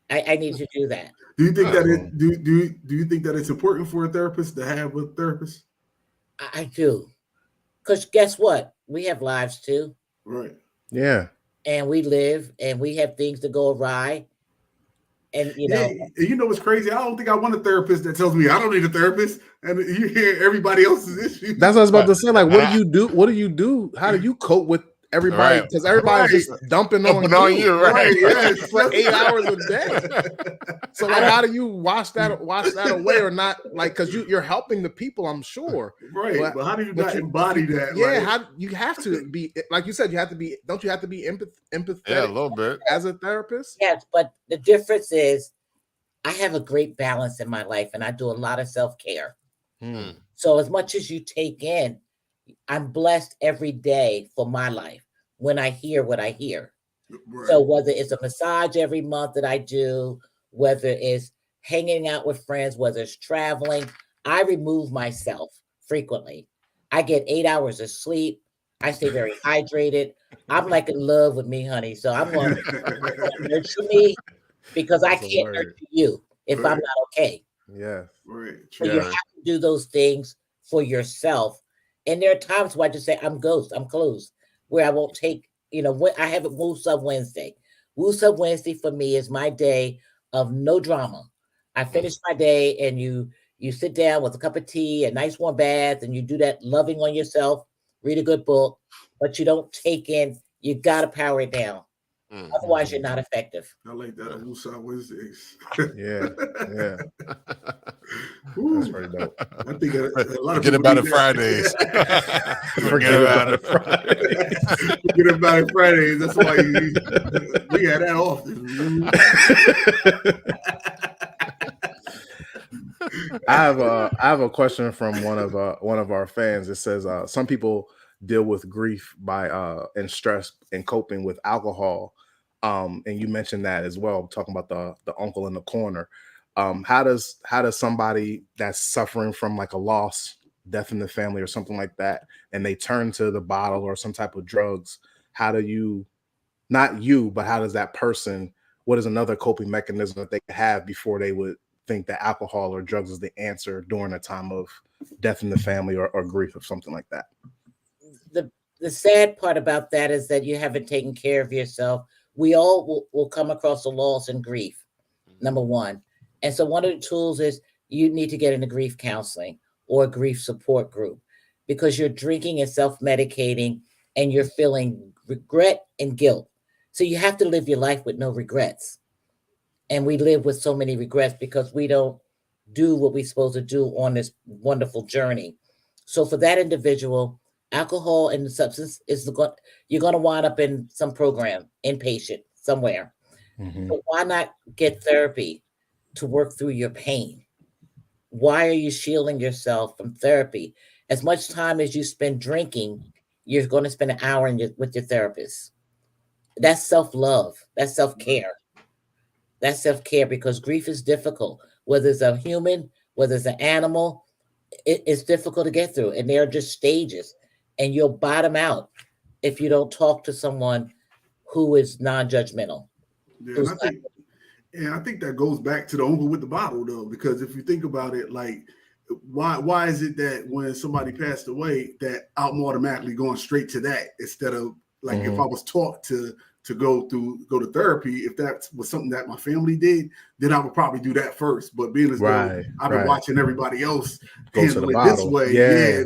I need to do that. Do you think that do you think that it's important for a therapist to have a therapist? I do. Because guess what? We have lives too. Right. Yeah. And we live and we have things to go awry. And you Yeah, know, and you know what's crazy? I don't think I want a therapist that tells me I don't need a therapist, and you hear everybody else's issues. That's what I was about to say. Like, what do you do? What do you do? How do you cope with everybody? Right. Because everybody's just dumping on you, right? Yes, for 8 hours a day. So, like, how do you wash that away, or not? Like, because you're helping the people, I'm sure. Right, but how do you not embody that? Yeah, like, how you have to be, like you said, you have to be. Don't you have to be empathetic? Yeah, a little bit. As a therapist. yes, but the difference is I have a great balance in my life, and I do a lot of self-care. So as much as you take in, I'm blessed every day for my life when I hear what I hear. right. So whether it's a massage every month that I do, whether it's hanging out with friends, whether it's traveling, I remove myself frequently. I get 8 hours of sleep. I stay very hydrated. I'm like in love with me, honey. So I'm going to nurture me because I That's a can't word. nurture you if I'm not okay. Yeah. Right. So you have to do those things for yourself. And there are times where I just say, I'm ghost, I'm closed, where I won't take, you know, when I have a Woo Sub Wednesday. Woo Sub Wednesday for me is my day of no drama. I finish my day and you sit down with a cup of tea, a nice warm bath, and you do that loving on yourself, read a good book, but you don't take in, you gotta power it down. Otherwise, you're not effective. I like that. Woosah Wednesdays. Yeah. Ooh, That's pretty dope. I think a lot of Forget people about need it that. Fridays. Forget about it Fridays. Forget about it Fridays. That's why we had that often. I have a question from one of our fans. It says some people deal with grief by and stress and coping with alcohol. And you mentioned that as well, talking about the uncle in the corner. How does somebody that's suffering from like a loss, death in the family or something like that, and they turn to the bottle or some type of drugs, how do you, not you, but how does that person, what is another coping mechanism that they have before they would think that alcohol or drugs is the answer during a time of death in the family or grief or something like that? The sad part about that is that you haven't taken care of yourself. We all will come across a loss and grief, number one. And so one of the tools is you need to get into grief counseling or a grief support group, because you're drinking and self-medicating and you're feeling regret and guilt. So you have to live your life with no regrets. And we live with so many regrets because we don't do what we're supposed to do on this wonderful journey. So for that individual, alcohol and the substance you're going to wind up in some program, inpatient somewhere. So why not get therapy to work through your pain? Why are you shielding yourself from therapy? As much time as you spend drinking, you're going to spend an hour with your therapist. That's self-love. That's self-care. That's self-care, because grief is difficult. Whether it's a human, whether it's an animal, it's difficult to get through. And there are just stages. And you'll bottom out if you don't talk to someone who is non-judgmental. Yeah, and I think that goes back to the uncle with the bottle, though, because if you think about it, like, why is it that when somebody passed away, that I'm automatically going straight to that instead of like if I was taught to go to therapy, if that was something that my family did, then I would probably do that first. But being as though I've been watching everybody else handle it this way,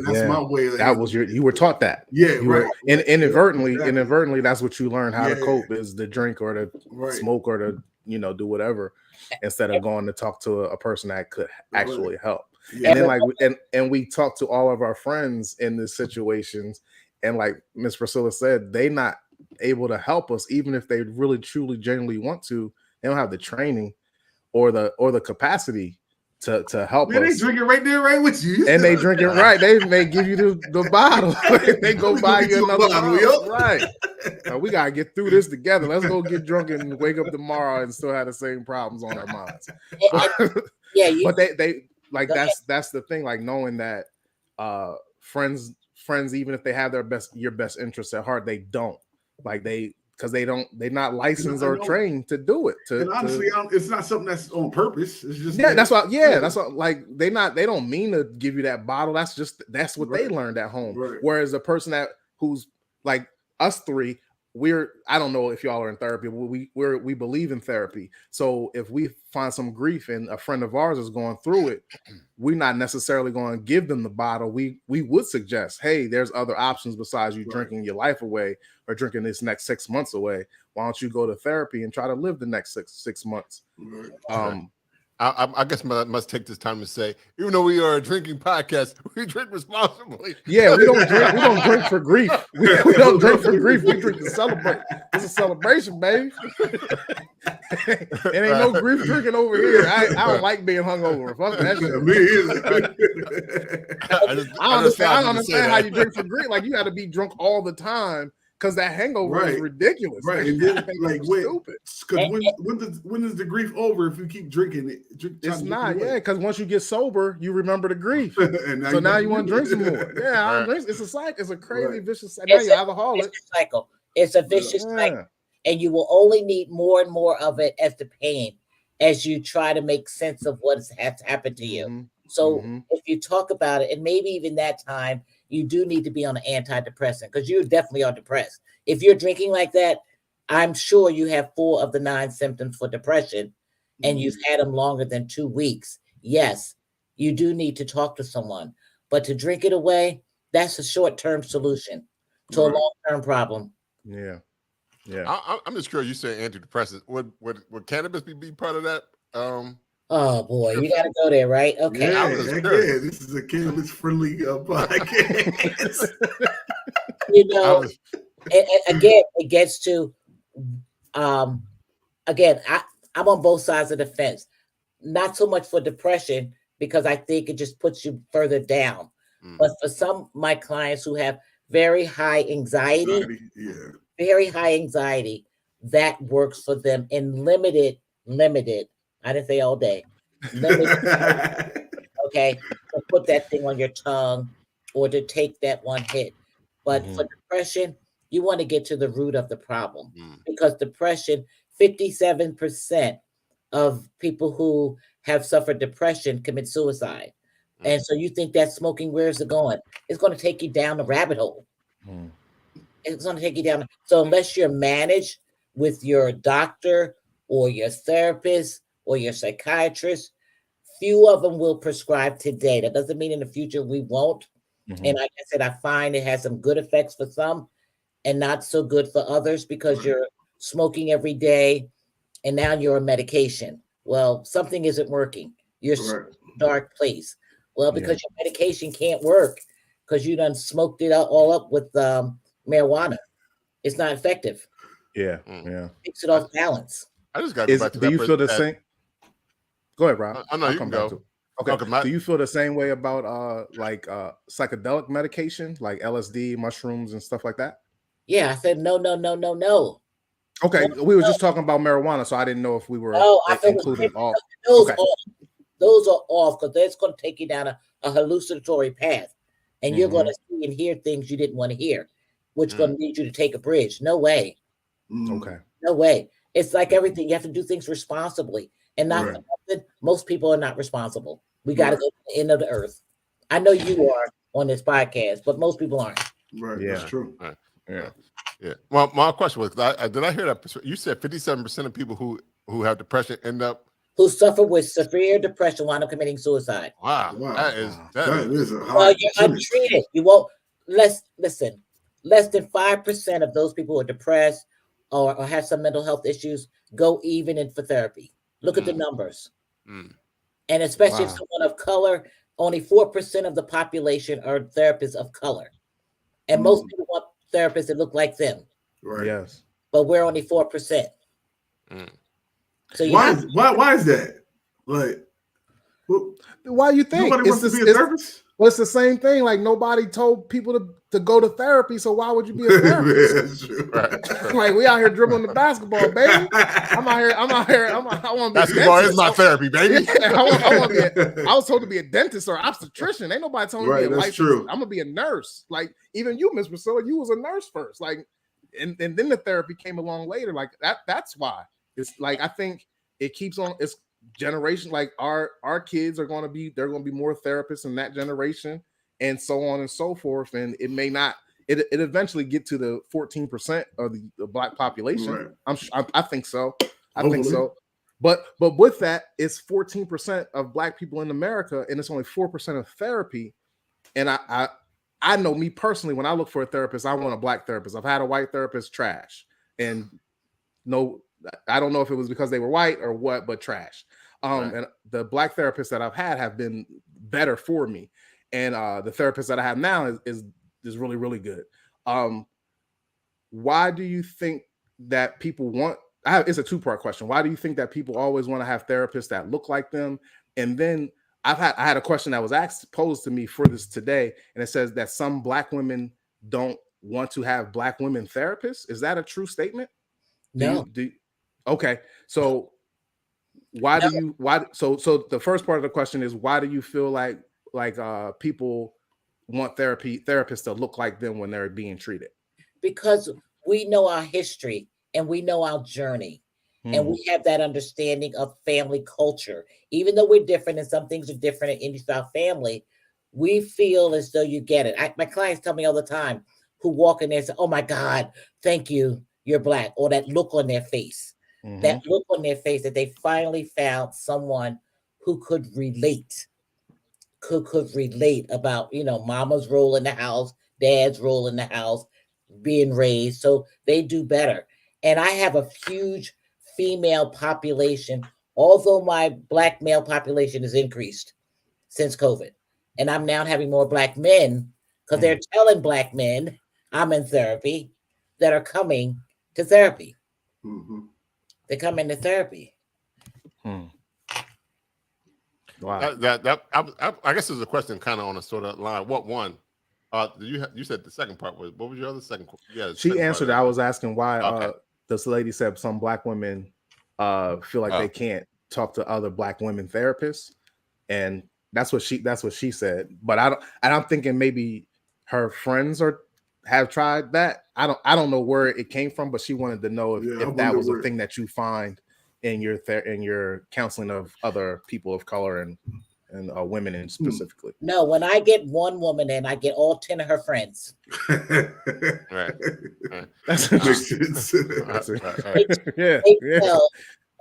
that's my way. That was you were taught that. And inadvertently, that's what you learn how to cope, is the drink or the smoke or the do whatever, instead of going to talk to a person that could actually help. And then like we talk to all of our friends in these situations, and like Miss Priscilla said, they not able to help us, even if they really truly genuinely want to. They don't have the training or the capacity to help us. They drink it right there, right with you, and they drink it right. They may give you the bottle. They go buy you another bottle. Right. Now, we gotta get through this together. Let's go get drunk and wake up tomorrow and still have the same problems on our minds. But they like that's the thing. Like knowing that friends, even if they have your best interests at heart, they don't. Like because they're not licensed or trained to do it. And honestly, it's not something that's on purpose. It's just that's what like they don't mean to give you that bottle. That's what they learned at home. Whereas a person who's like us three I don't know if y'all are in therapy, but we believe in therapy. So if we find some grief and a friend of ours is going through it, we're not necessarily going to give them the bottle. We would suggest, hey, there's other options besides you drinking your life away or drinking this next 6 months away. Why don't you go to therapy and try to live the next six months? I guess I must take this time to say, even though we are a drinking podcast, we drink responsibly. Yeah, we don't drink. We don't drink for grief. We don't drink for grief. We drink to celebrate. It's a celebration, baby. It ain't no grief drinking over here. I don't like being hungover. Fuck that shit. Me either. I don't understand how you drink for grief. Like you got to be drunk all the time because that hangover is ridiculous. Right, and then like stupid. Because when is the grief over if you keep drinking it? It's not, because once you get sober, you remember the grief. So now you want to drink some more. Yeah, I don't drink. It's a cycle. It's a crazy vicious cycle. Now you're alcoholic. Cycle. It's a vicious cycle, and you will only need more and more of it as the pain, as you try to make sense of what has happened to you. So if you talk about it, and maybe even that time, you do need to be on an antidepressant because you definitely are depressed. If you're drinking like that, I'm sure you have 4 of the 9 symptoms for depression, and you've had them longer than 2 weeks. Yes, you do need to talk to someone, but to drink it away, that's a short-term solution to a long-term problem. Yeah. I'm just curious. You say antidepressants. Would cannabis be part of that? Oh boy, you got to go there, right? Okay. Yeah, this is a cannabis-friendly podcast. Again, it gets to, again, I'm on both sides of the fence. Not so much for depression because I think it just puts you further down. But for some of my clients who have very high anxiety, that works for them in limited. I didn't say all day. Okay, to put that thing on your tongue or to take that one hit. But for depression, you want to get to the root of the problem because depression, 57% of people who have suffered depression commit suicide. And so you think that smoking, where's it going? It's going to take you down the rabbit hole. It's going to take you down. So unless you're managed with your doctor or your therapist or your psychiatrist, few of them will prescribe today. That doesn't mean in the future we won't. And like I said, I find it has some good effects for some and not so good for others because you're smoking every day and now you're on medication. Well, something isn't working. You're in a dark place. Well, because your medication can't work because you done smoked it all up with marijuana. It's not effective. Yeah. Takes it off balance. I just got to go back to that. Do you feel the same? Go ahead, Rob. I know you can go. Okay. Do you feel the same way about psychedelic medication like LSD, mushrooms, and stuff like that? Yeah, I said no. Okay, we were just talking about marijuana, so I didn't know if we were including all. Those are off because that's going to take you down a hallucinatory path, and you're going to see and hear things you didn't want to hear, which is going to lead you to take a bridge. No way. Okay. No way. It's like everything. You have to do things responsibly, and not for nothing. Most people are not responsible. We got to go to the end of the earth. I know you are on this podcast, but most people aren't. Right. Yeah. That's true. Right. Yeah. Well, my question was, did I hear that you said 57% of people who have depression end up who suffer with severe depression wind up committing suicide? Wow. That is a high. Well, you're untreated. You won't. Listen. Less than 5% of those people who are depressed or have some mental health issues go even in for therapy. Look at the numbers. And especially if someone of color, only 4% of the population are therapists of color. And most people want therapists that look like them. Right. Yes. But we're only 4%. So why is that? Like, why you think nobody wants to be a therapist? Well, it's the same thing. Like nobody told people to go to therapy, so why would you be a therapist? Like we out here dribbling the basketball, baby. I'm out here. I want to be basketball is my therapy, baby. I was told to be a dentist or obstetrician. Ain't nobody telling me to be a licensed. I'm gonna be a nurse. Like even you, Miss Priscilla, you was a nurse first. Like, and then the therapy came along later. Like that's why. It's like I think it keeps on. It's generation like our kids are going to be more therapists in that generation and so on and so forth, and it may not it eventually get to the 14% of the black population. Right. I think so. I Hopefully. think so. But with that, it's 14% of black people in America, and it's only 4% of therapy. And I know me personally, when I look for a therapist, I want a black therapist. I've had a white therapist, trash. And no, I don't know if it was because they were white or what, but trash. And the black therapists that I've had have been better for me. And the therapist that I have now is really, really good. Why do you think that people want? It's a two-part question. Why do you think that people always want to have therapists that look like them? And then I had a question that was posed to me for this today, and it says that some black women don't want to have black women therapists. Is that a true statement? No. Okay. So so the first part of the question is, why do you feel like people want therapists to look like them when they're being treated? Because we know our history and we know our journey. And we have that understanding of family culture. Even though we're different and some things are different in each of our family, we feel as though you get it. My clients tell me all the time, who walk in there and say, oh my God, thank you, you're black. Or that look on their face. That look on their face that they finally found someone who could relate. Could relate about, mama's role in the house, dad's role in the house, being raised. So they do better. And I have a huge female population, although my black male population has increased since COVID. And I'm now having more black men because they're telling black men I'm in therapy that are coming to therapy. They come into therapy. Wow. I guess there's a question kind of on a sort of line. What one? You said the second part was, what was your other second? Yeah, she answered. I was asking why this lady said some black women feel like they can't talk to other black women therapists, and that's what she said. But I'm thinking maybe her friends have tried that. I don't know where it came from, but she wanted to know if that was a thing that you find in your counseling of other people of color and women in specifically. No, when I get one woman in, I get all 10 of her friends. Right. That's interesting. Yeah.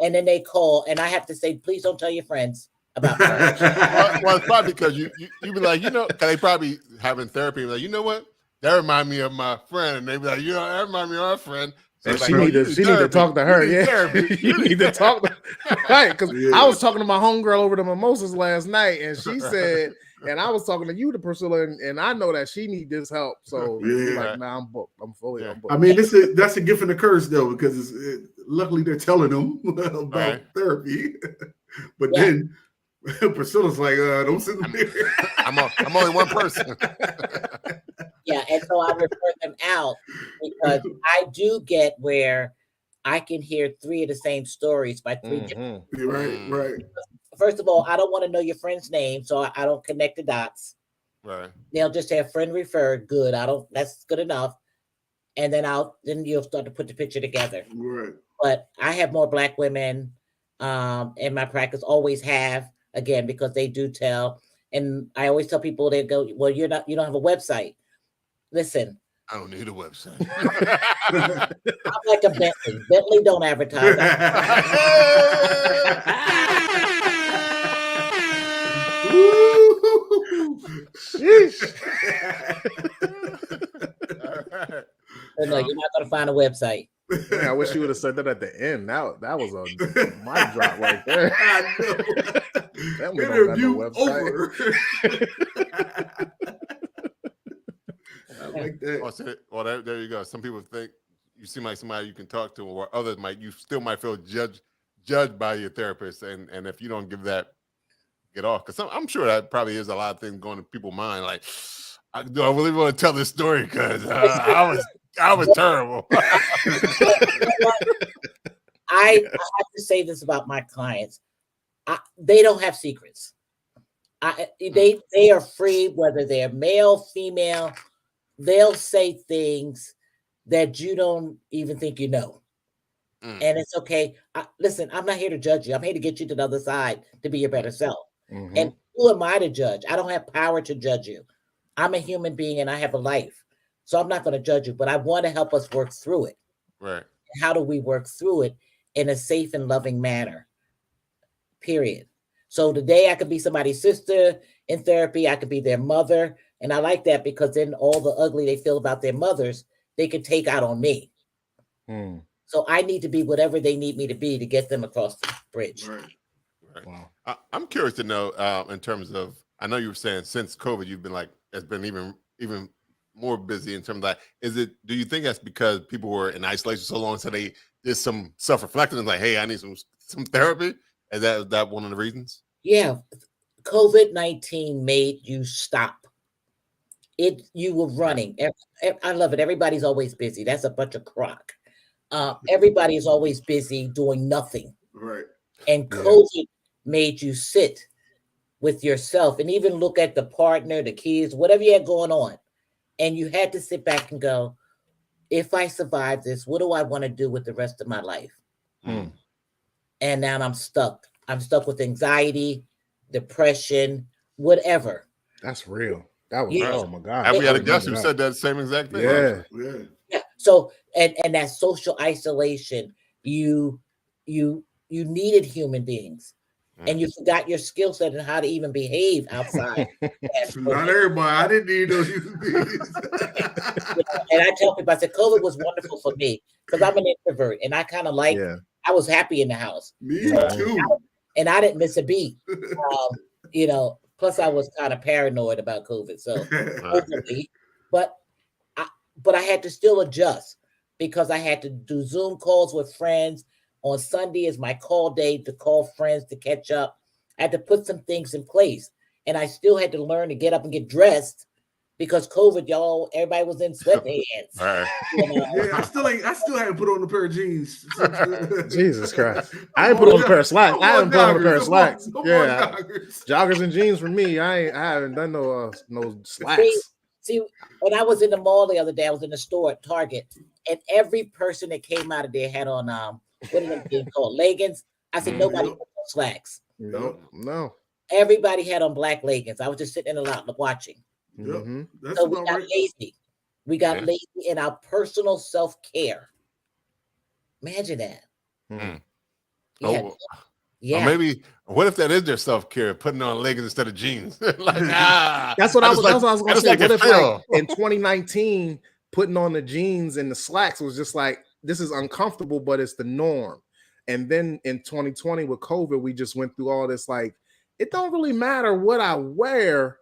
And then they call, and I have to say, please don't tell your friends about that. Well, it's probably because you be like, they probably having therapy, like, you know what? That remind me of my friend, and they be like, that remind me of our friend. So and she need to talk to her. You need to talk to her. Right. Because I was talking to my homegirl over the mimosas last night, and she said, and I was talking to you, to Priscilla, and I know that she need this help. So I'm booked. I'm fully booked. I mean, that's a gift and a curse though, because luckily they're telling them about therapy. But then Priscilla's like, don't sit there. I'm only one person. Yeah, and so I refer them out because I do get where I can hear 3 of the same stories by 3 different people. Right. First of all, I don't want to know your friend's name, so I don't connect the dots. Right. They'll just say a friend referred. Good. That's good enough. And then you'll start to put the picture together. Right. But I have more black women in my practice, always have, again, because they do tell. And I always tell people, they go, well, you don't have a website. Listen, I don't need a website. I'm like a Bentley. Bentley don't advertise. No, you're not going to find a website. Yeah, I wish you would have said that at the end. That was a mic drop right there. I know. That we don't got no website. I like that. Well, there you go. Some people think you seem like somebody you can talk to, or others you still might feel judged by your therapist, and if you don't give that, get off, because I'm sure that probably is a lot of things going to people's mind. Like, do I really want to tell this story? Because I was terrible. I have to say this about my clients: they don't have secrets. They are free, whether they're male, female. They'll say things that you don't even think you know. And it's okay. Listen, I'm not here to judge you. I'm here to get you to the other side to be your better self. And who am I to judge? I don't have power to judge you. I'm a human being and I have a life. So I'm not going to judge you, but I want to help us work through it. Right. How do we work through it in a safe and loving manner? Period. So today I could be somebody's sister in therapy. I could be their mother. And I like that because then all the ugly they feel about their mothers, they could take out on me. So I need to be whatever they need me to be to get them across the bridge. Right. Right. Wow. I'm curious to know in terms of, I know you were saying since COVID, you've been like, it's been even more busy in terms of that. Do you think that's because people were in isolation so long, so they did some self-reflecting and like, hey, I need some therapy? Is that one of the reasons? Yeah. COVID-19 made you stop. You were running. I love it. Everybody's always busy. That's a bunch of crock. Everybody is always busy doing nothing. Right. And COVID made you sit with yourself and even look at the partner, the kids, whatever you had going on. And you had to sit back and go, if I survive this, what do I want to do with the rest of my life? And now I'm stuck. I'm stuck with anxiety, depression, whatever. That's real. That was, Yeah. oh my God. And we had a I guest remember who that. said that same exact thing. Yeah. Yeah. Yeah. So and that social isolation, you needed human beings. And you forgot your skill set and how to even behave outside. Not everybody. I didn't need those human beings. And I tell people, I said, COVID was wonderful for me because I'm an introvert and I kind of like, I was happy in the house. Me too. And I didn't miss a beat. Plus I was kind of paranoid about COVID. So, hopefully, but I had to still adjust because I had to do Zoom calls with friends. On Sunday is my call day to call friends to catch up. I had to put some things in place. And I still had to learn to get up and get dressed because COVID, y'all, everybody was in sweatpants. Right. Yeah, I still haven't put on a pair of jeans. Jesus Christ. I ain't put on a pair of slacks. I haven't put on a pair of slacks. Yeah. Joggers. Joggers and jeans for me. I haven't done no slacks. See, when I was in the mall the other day, I was in the store at Target, and every person that came out of there had on what are they being called? Leggings. I said nobody put on slacks. No. Everybody had on black leggings. I was just sitting in the lot watching. Mm-hmm. That's So we got right. lazy. We got lazy in our personal self-care. Imagine that. Or Yeah. maybe what if that is their self-care, putting on leggings instead of jeans? That's what I was going to say. What if like, in 2019, putting on the jeans and the slacks was just like, this is uncomfortable, but it's the norm. And then in 2020 with COVID, we just went through all this, like, it don't really matter what I wear.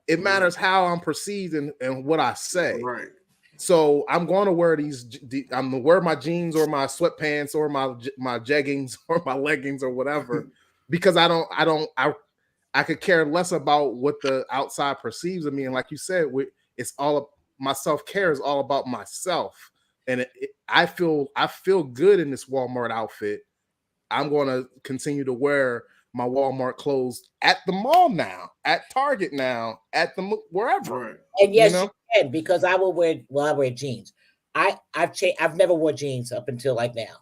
It matters how I'm perceived and what I say. Right. So I'm going to wear I'm going to wear my jeans or my sweatpants or my jeggings or my leggings or whatever, because I could care less about what the outside perceives of me. And like you said, my self-care is all about myself. And I feel good in this Walmart outfit. I'm going to continue to wear my Walmart clothes at the mall now, at Target now, at the wherever. Right. And yes, you can, because I wear jeans. I've never wore jeans up until like now.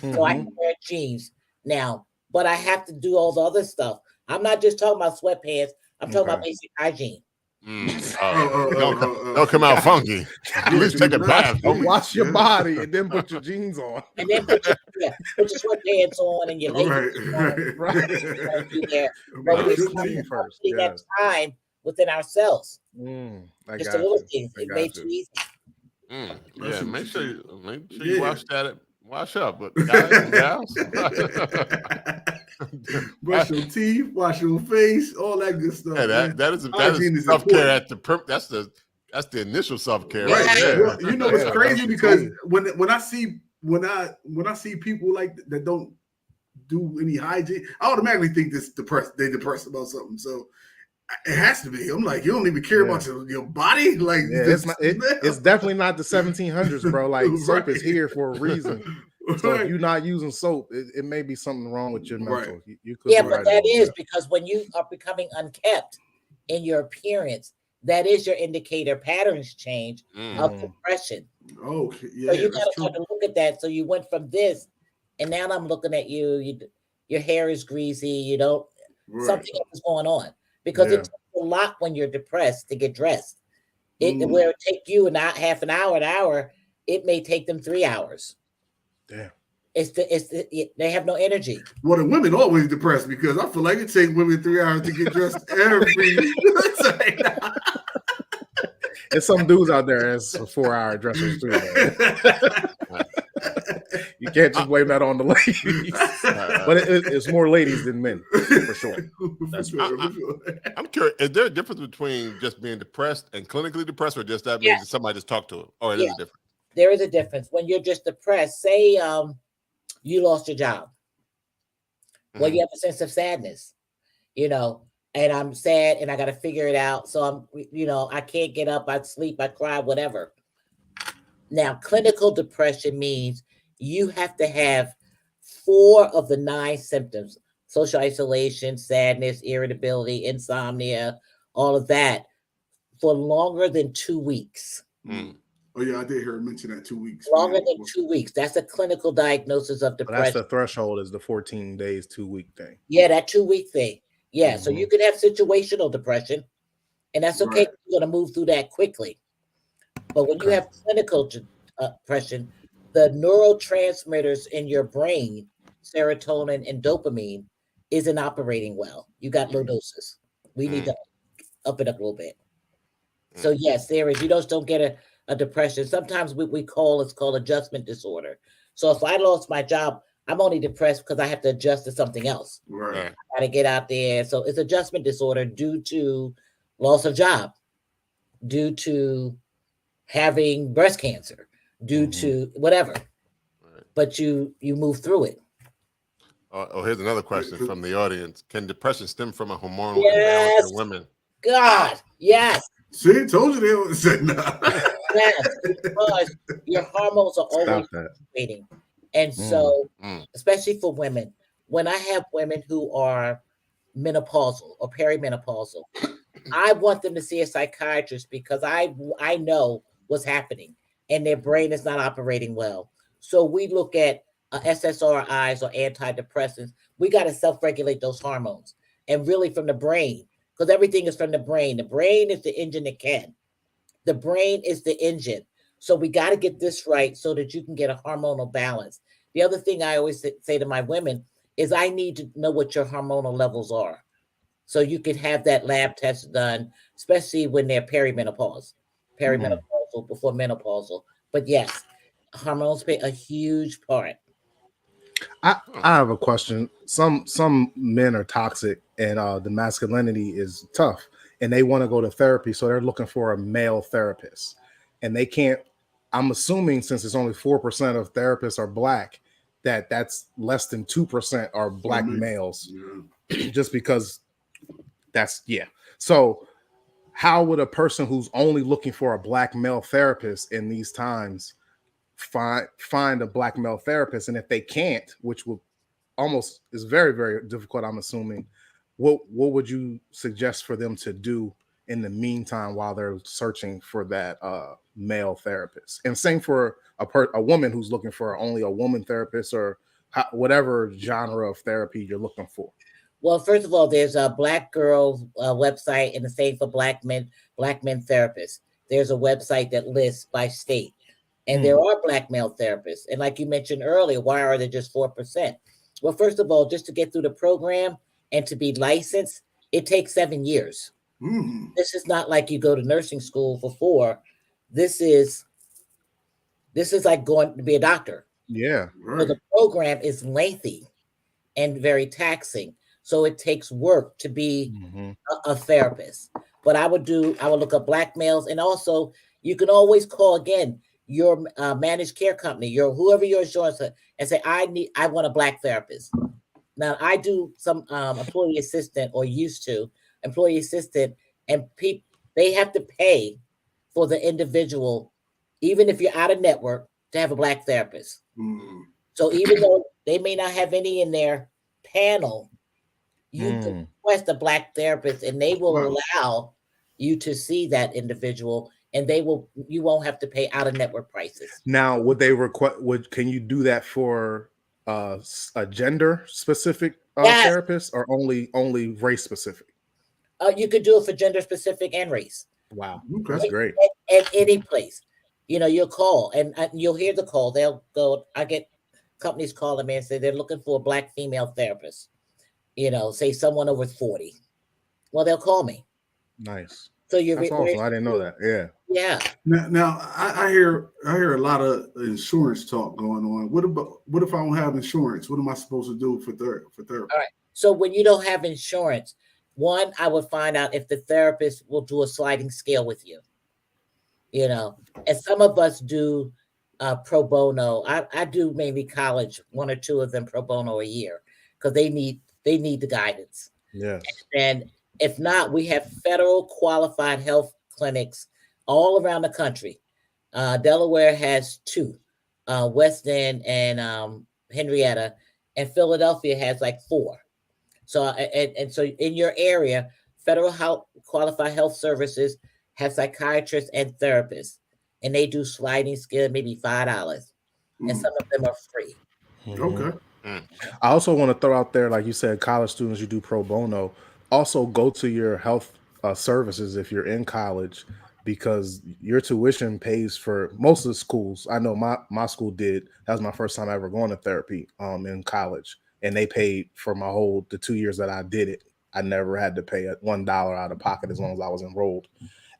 So I can wear jeans now, but I have to do all the other stuff. I'm not just talking about sweatpants. I'm talking about basic hygiene. Don't come out funky. At least take a bath. Wash your body and then put your jeans on. And then put your sweatpants on and your leggings on. Right. But we're first. That time within ourselves. Just the little things. It made too easy. Yeah, make sure you wash up, but guys, brush your teeth, wash your face, all that good stuff. Yeah, that is self-care at the that's the initial self-care, right? Yeah. Well, you know, it's crazy because when I see people like that don't do any hygiene, I automatically think they depressed about something. So it has to be. I'm like, you don't even care about your body. Like, it's definitely not the 1700s, bro. Like, soap is here for a reason. So if you're not using soap, it may be something wrong with your mental. You could but that is because when you are becoming unkept in your appearance, that is your indicator. Patterns change of depression. Oh, yeah. So you got to start to look at that. So you went from this, and now I'm looking at you. Your hair is greasy. You don't. Something else is going on. Because it takes a lot when you're depressed to get dressed. Where it take you not half an hour, it may take them 3 hours. Damn. They have no energy. Well, the women always depressed because I feel like it takes women 3 hours to get dressed every. And some dudes out there as 4-hour dressers too. You can't just blame that on the ladies. But it's more ladies than men, for sure. I'm curious, is there a difference between just being depressed and clinically depressed, or just that means that somebody just talked to him? Or it is a difference? There is a difference. When you're just depressed, say you lost your job. Well, you have a sense of sadness, you know, and I'm sad and I got to figure it out. So I can't get up, I sleep, I cry, whatever. Now, clinical depression means you have to have 4 of the 9 symptoms: social isolation, sadness, irritability, insomnia, all of that, for longer than 2 weeks. Oh, yeah, I did hear her mention that 2 weeks. Longer than 2 weeks. That's a clinical diagnosis of depression. That's the threshold, is the 14 days, 2-week thing. Yeah, that 2-week thing. Yeah, so you could have situational depression, and that's okay. Right. You're going to move through that quickly. But when you have clinical depression, the neurotransmitters in your brain, serotonin and dopamine, isn't operating well. You got low doses. We need to up it up a little bit. So yes, there is. You just don't get a depression. Sometimes it's called adjustment disorder. So if I lost my job, I'm only depressed because I have to adjust to something else. Right. I got to get out there. So it's adjustment disorder due to loss of job, due to having breast cancer, due to whatever. Right. But you move through it. Here's another question from the audience. Can depression stem from a hormonal imbalance in women? God, yes. See, told you they would say no. Yes, because your hormones are always fluctuating. And so, especially for women, when I have women who are menopausal or perimenopausal, I want them to see a psychiatrist because I know what's happening and their brain is not operating well. So we look at SSRIs or antidepressants. We got to self-regulate those hormones, and really from the brain, because everything is from the brain. The brain is the engine that can. The brain is the engine. So we got to get this right so that you can get a hormonal balance. The other thing I always say to my women is I need to know what your hormonal levels are. So you can have that lab test done, especially when they're perimenopausal, before menopausal. But yes, hormones play a huge part. I have a question. Some men are toxic and the masculinity is tough and they want to go to therapy. So they're looking for a male therapist and they can't. I'm assuming since it's only 4% of therapists are black, that's less than 2% are black males. Yeah. Just because So how would a person who's only looking for a black male therapist in these times find a black male therapist? And if they can't, which will almost is very, very difficult, I'm assuming, what would you suggest for them to do in the meantime while they're searching for that male therapist? And same for a woman who's looking for only a woman therapist or whatever genre of therapy you're looking for. Well, first of all, there's a Black Girl website, and the same for Black men therapists. There's a website that lists by state. And there are black male therapists. And like you mentioned earlier, why are they just 4%? Well, first of all, just to get through the program and to be licensed, it takes 7 years. This is not like you go to nursing school for 4. This is like going to be a doctor. Yeah. Right. So the program is lengthy and very taxing. So it takes work to be a therapist. But I would look up black males, and also you can always call again your managed care company, whoever your insurance, and say, I want a black therapist. Now I do some employee assistant, or used to employee assistant, and they have to pay for the individual, even if you're out of network, to have a black therapist. So even though they may not have any in their panel, you can request a black therapist, and they will allow you to see that individual. And you won't have to pay out of network prices. Now, would they can you do that for a gender specific therapist, or only race specific? You could do it for gender specific and race. Wow, Okay. that's great. At any place. You'll call and you'll hear the call. They'll go. I get companies calling me and say they're looking for a Black female therapist. Say someone over 40. Well, they'll call me. Nice. So you're That's awesome. I didn't know that. Yeah. Yeah. Now I hear a lot of insurance talk going on. What if I don't have insurance? What am I supposed to do for therapy? All right. So when you don't have insurance, one, I would find out if the therapist will do a sliding scale with you. And some of us do pro bono. I do mainly college, one or two of them pro bono a year because they need the guidance. Yes. And if not, we have federal qualified health clinics all around the country. Delaware has 2, West End and Henrietta, and Philadelphia has like 4. So and so in your area, federal health qualified health services have psychiatrists and therapists, and they do sliding scale, maybe $5, and some of them are free. Okay. I also want to throw out there, like you said, college students, you do pro bono. Also, go to your health services if you're in college, because your tuition pays for most of the schools. I know my school did. That was my first time ever going to therapy in college, and they paid for the 2 years that I did it. I never had to pay $1 out of pocket as long as I was enrolled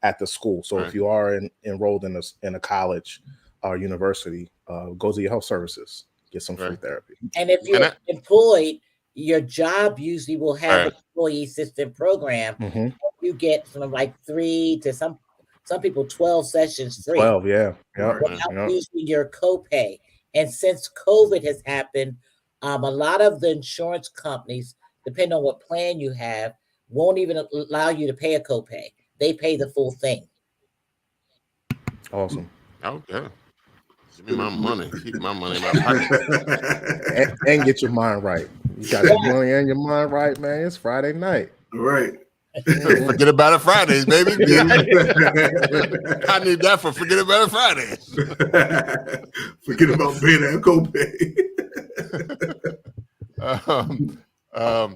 at the school. So if you are enrolled in a college or university, go to your health services. Get some free therapy. And if you're employed, your job usually will have an employee assistance program. Mm-hmm. You get from like 3 to some people 12 sessions free. 12, yeah. Without using your copay. And since COVID has happened, a lot of the insurance companies, depending on what plan you have, won't even allow you to pay a copay. They pay the full thing. Awesome. Okay. Give me my money. Keep my money in my pocket. and get your mind right. You got your money and your mind right, man. It's Friday night. All right. Forget about it Fridays, baby. I need that for forget about it Fridays. Forget about paying that copay. I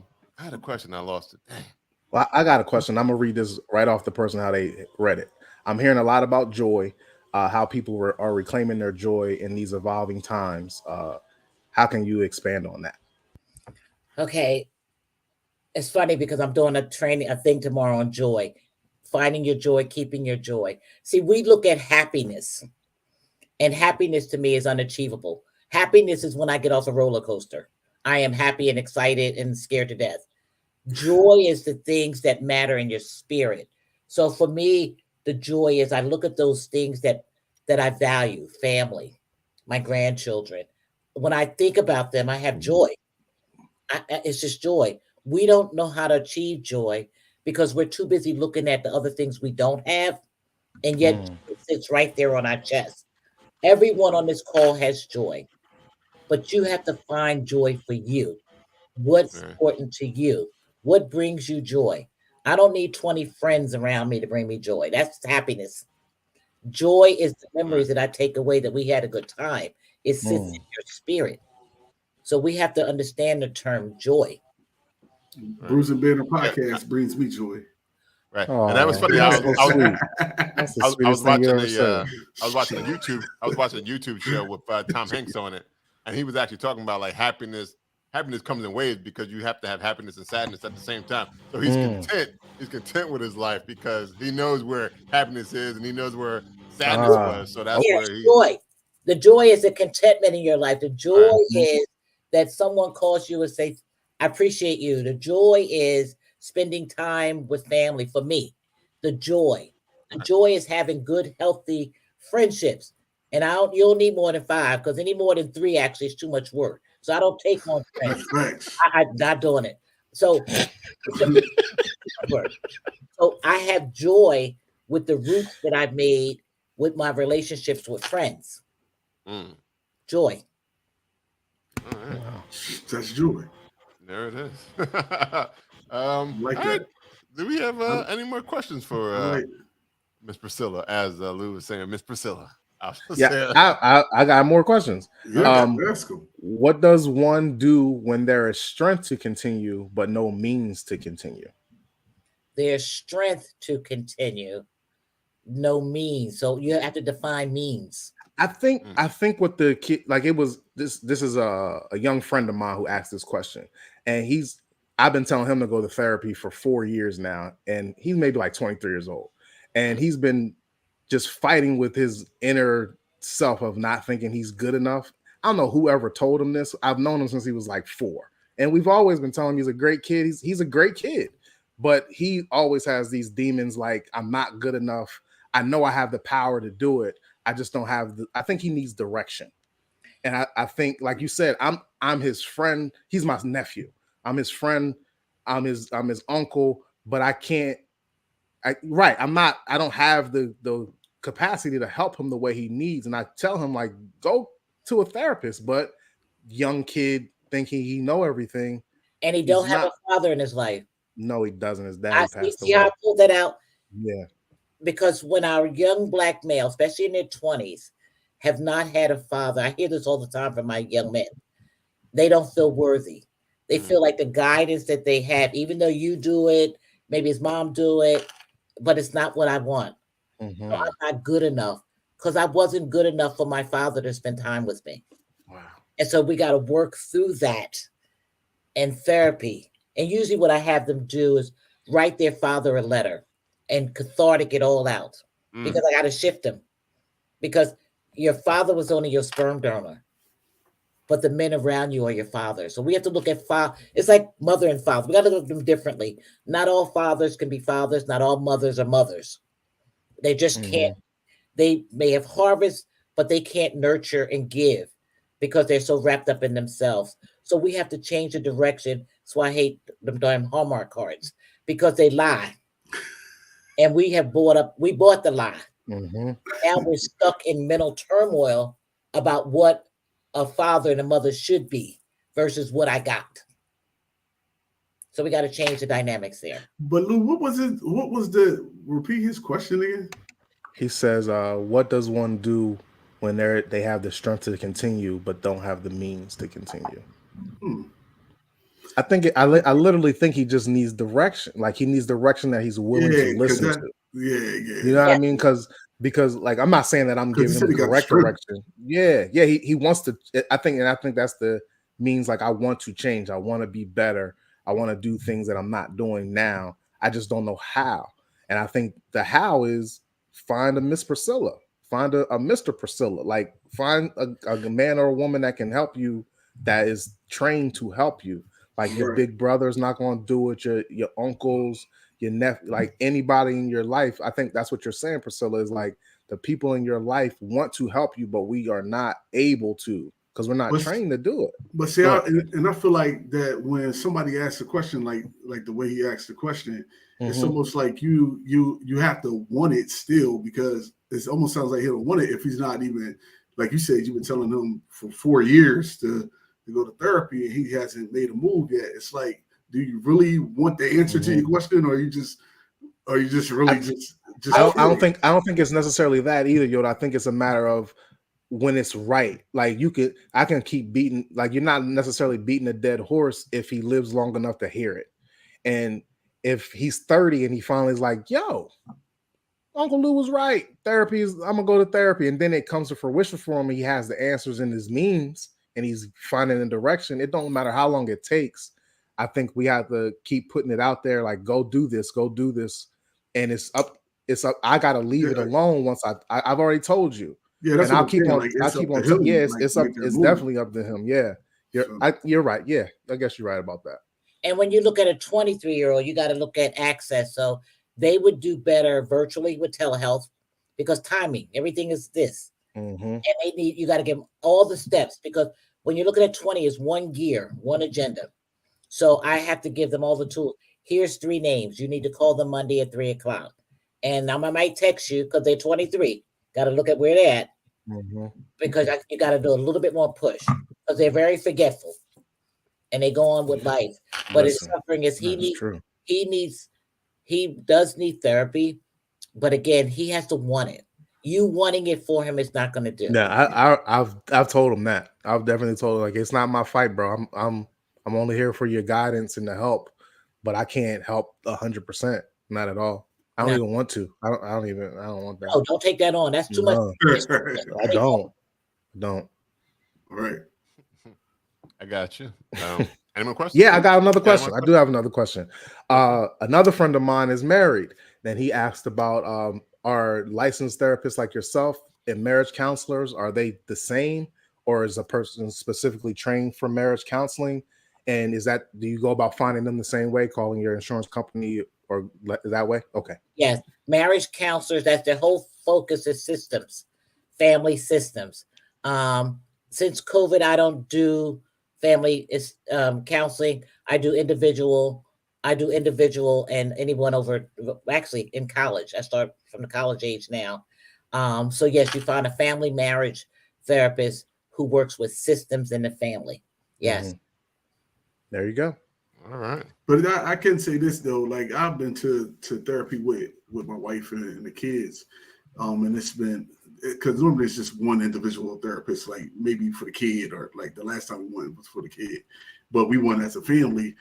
had a question. I lost it. Dang. Well, I got a question. I'm gonna read this right off the person how they read it. I'm hearing a lot about joy, how people are reclaiming their joy in these evolving times. How can you expand on that? Okay. It's funny because I'm doing a thing tomorrow on joy, finding your joy, keeping your joy. See, we look at happiness, and happiness to me is unachievable. Happiness is when I get off a roller coaster. I am happy and excited and scared to death. Joy is the things that matter in your spirit. So for me, the joy is I look at those things that I value, family, my grandchildren. When I think about them, I have joy. It's just joy. We don't know how to achieve joy because we're too busy looking at the other things we don't have. And yet it sits right there on our chest. Everyone on this call has joy, but you have to find joy for you. What's important to you? What brings you joy? I don't need 20 friends around me to bring me joy. That's happiness. Joy is the memories that I take away that we had a good time. It sits in your spirit. So we have to understand the term joy. Bruce and Banner podcast brings me joy. Right, and that was funny. I was watching a YouTube show with Tom Hanks on it, and he was actually talking about like happiness. Happiness comes in waves because you have to have happiness and sadness at the same time. So he's content. He's content with his life because he knows where happiness is and he knows where sadness was. So that's where joy. The joy is the contentment in your life. The joy is that someone calls you and say, I appreciate you. The joy is spending time with family for me. The joy is having good, healthy friendships. And you'll need more than 5 because any more than 3 actually is too much work. So I don't take on friends. I'm not doing it. So I have joy with the roots that I've made with my relationships with friends. Joy. Right. That's joy. There it is. Like that. Do we have any more questions for Miss Priscilla? As Lou was saying, Miss Priscilla. I got more questions. That's cool. What does one do when there is strength to continue, but no means to continue? There's strength to continue, no means. So you have to define means. I think what the kid, like, it was this is a young friend of mine who asked this question, and I've been telling him to go to therapy for 4 years now, and he's maybe like 23 years old, and he's been just fighting with his inner self of not thinking he's good enough. I don't know whoever told him this. I've known him since he was like 4, and we've always been telling him he's a great kid. He's a great kid, but he always has these demons like, I'm not good enough. I know I have the power to do it. I just don't have I think he needs direction. And I think, like you said, I'm his friend. He's my nephew. I'm his friend. I'm his uncle, but I can't, I don't have the capacity to help him the way he needs. And I tell him, like, go to a therapist, but young kid thinking he know everything. And he don't have a father in his life. No, he doesn't. His dad passed away. How I pulled that out. Yeah. Because when our young Black males, especially in their 20s, have not had a father, I hear this all the time from my young men, they don't feel worthy. They feel like the guidance that they have, even though you do it, maybe his mom do it, but it's not what I want. Mm-hmm. So I'm not good enough because I wasn't good enough for my father to spend time with me. Wow. And so we got to work through that in therapy. And usually what I have them do is write their father a letter and cathartic it all out, because I got to shift them, because your father was only your sperm donor, but the men around you are your father. So we have to look at father. It's like mother and father. We got to look at them differently. Not all fathers can be fathers. Not all mothers are mothers. They just can't. They may have harvest, but they can't nurture and give because they're so wrapped up in themselves. So we have to change the direction. That's why I hate them damn Hallmark cards, because they lie. And we bought the lie. Mm-hmm. Now we're stuck in mental turmoil about what a father and a mother should be versus what I got. So we got to change the dynamics there. But Lou, repeat his question again? He says, what does one do when they have the strength to continue, but don't have the means to continue? I think I literally think he just needs direction. Like, he needs direction that he's willing to listen to. Yeah. You know what I mean? Because like, I'm not saying that I'm giving him correct direction. Yeah. He wants to. I think that's the means. Like, I want to change. I want to be better. I want to do things that I'm not doing now. I just don't know how. And I think the how is find a Miss Priscilla, find a Mr. Priscilla. Like, find a man or a woman that can help you, that is trained to help you. Like, your big brother's not going to do it. Your uncles, your nephew, like anybody in your life. I think that's what you're saying, Priscilla, is like, the people in your life want to help you, but we are not able to because we're not trained to do it. But see, I feel like that when somebody asks a question like the way he asked the question, it's almost like you have to want it still, because it almost sounds like he don't want it if he's not even, like you said, you've been telling him for 4 years to go to therapy and he hasn't made a move yet. It's like, do you really want the answer to your question, or you just really just I don't think it's necessarily that either, Yoda. I think it's a matter of when it's right. Like, I can keep beating, like, you're not necessarily beating a dead horse if he lives long enough to hear it. And if he's 30 and he finally is like, yo, Uncle Lou was right. I'm gonna go to therapy. And then it comes to fruition for him. He has the answers in his means and he's finding a direction. It don't matter how long it takes. I think we have to keep putting it out there. Like, go do this. And it's up. I got to leave it alone once I've already told you. Yeah, that's and I'll keep on. Yeah, it's definitely up to him. Yeah, you're right. Yeah, I guess you're right about that. And when you look at a 23-year-old, you got to look at access. So they would do better virtually with telehealth, because timing, everything is this. And you got to give them all the steps, because when you're looking at 20, is one gear, one agenda. So I have to give them all the tools. Here's 3 names. You need to call them Monday at 3:00. And now I might text you because they're 23. Got to look at where they're at, because you got to do a little bit more push, because they're very forgetful and they go on with life. But his suffering is he does need therapy, but again, he has to want it. You wanting it for him is not going to do. Yeah, I've told him that. I've definitely told him, like, it's not my fight, bro. I'm only here for your guidance and the help, but I can't help 100%, not at all. I don't No. even want to. I don't want that. Oh, don't take that on. That's too much. No, I don't. Right. I got you. Any more questions? Yeah, I got another Got question. one I do have another question. Another friend of mine is married. Then he asked about are licensed therapists like yourself and marriage counselors, are they the same, or is a person specifically trained for marriage counseling? And do you go about finding them the same way, calling your insurance company or that way? Okay. Yes, marriage counselors, that's their whole focus is systems, family systems. Since COVID, I don't do family counseling. I do individual and anyone over, actually in college. I start from the college age now. So yes, you find a family marriage therapist who works with systems in the family. Yes. There you go. All right. But I can say this though, like I've been to therapy with my wife and the kids, and it's been because normally it's just one individual therapist, like maybe for the kid, or like the last time we went was for the kid, but we went as a family,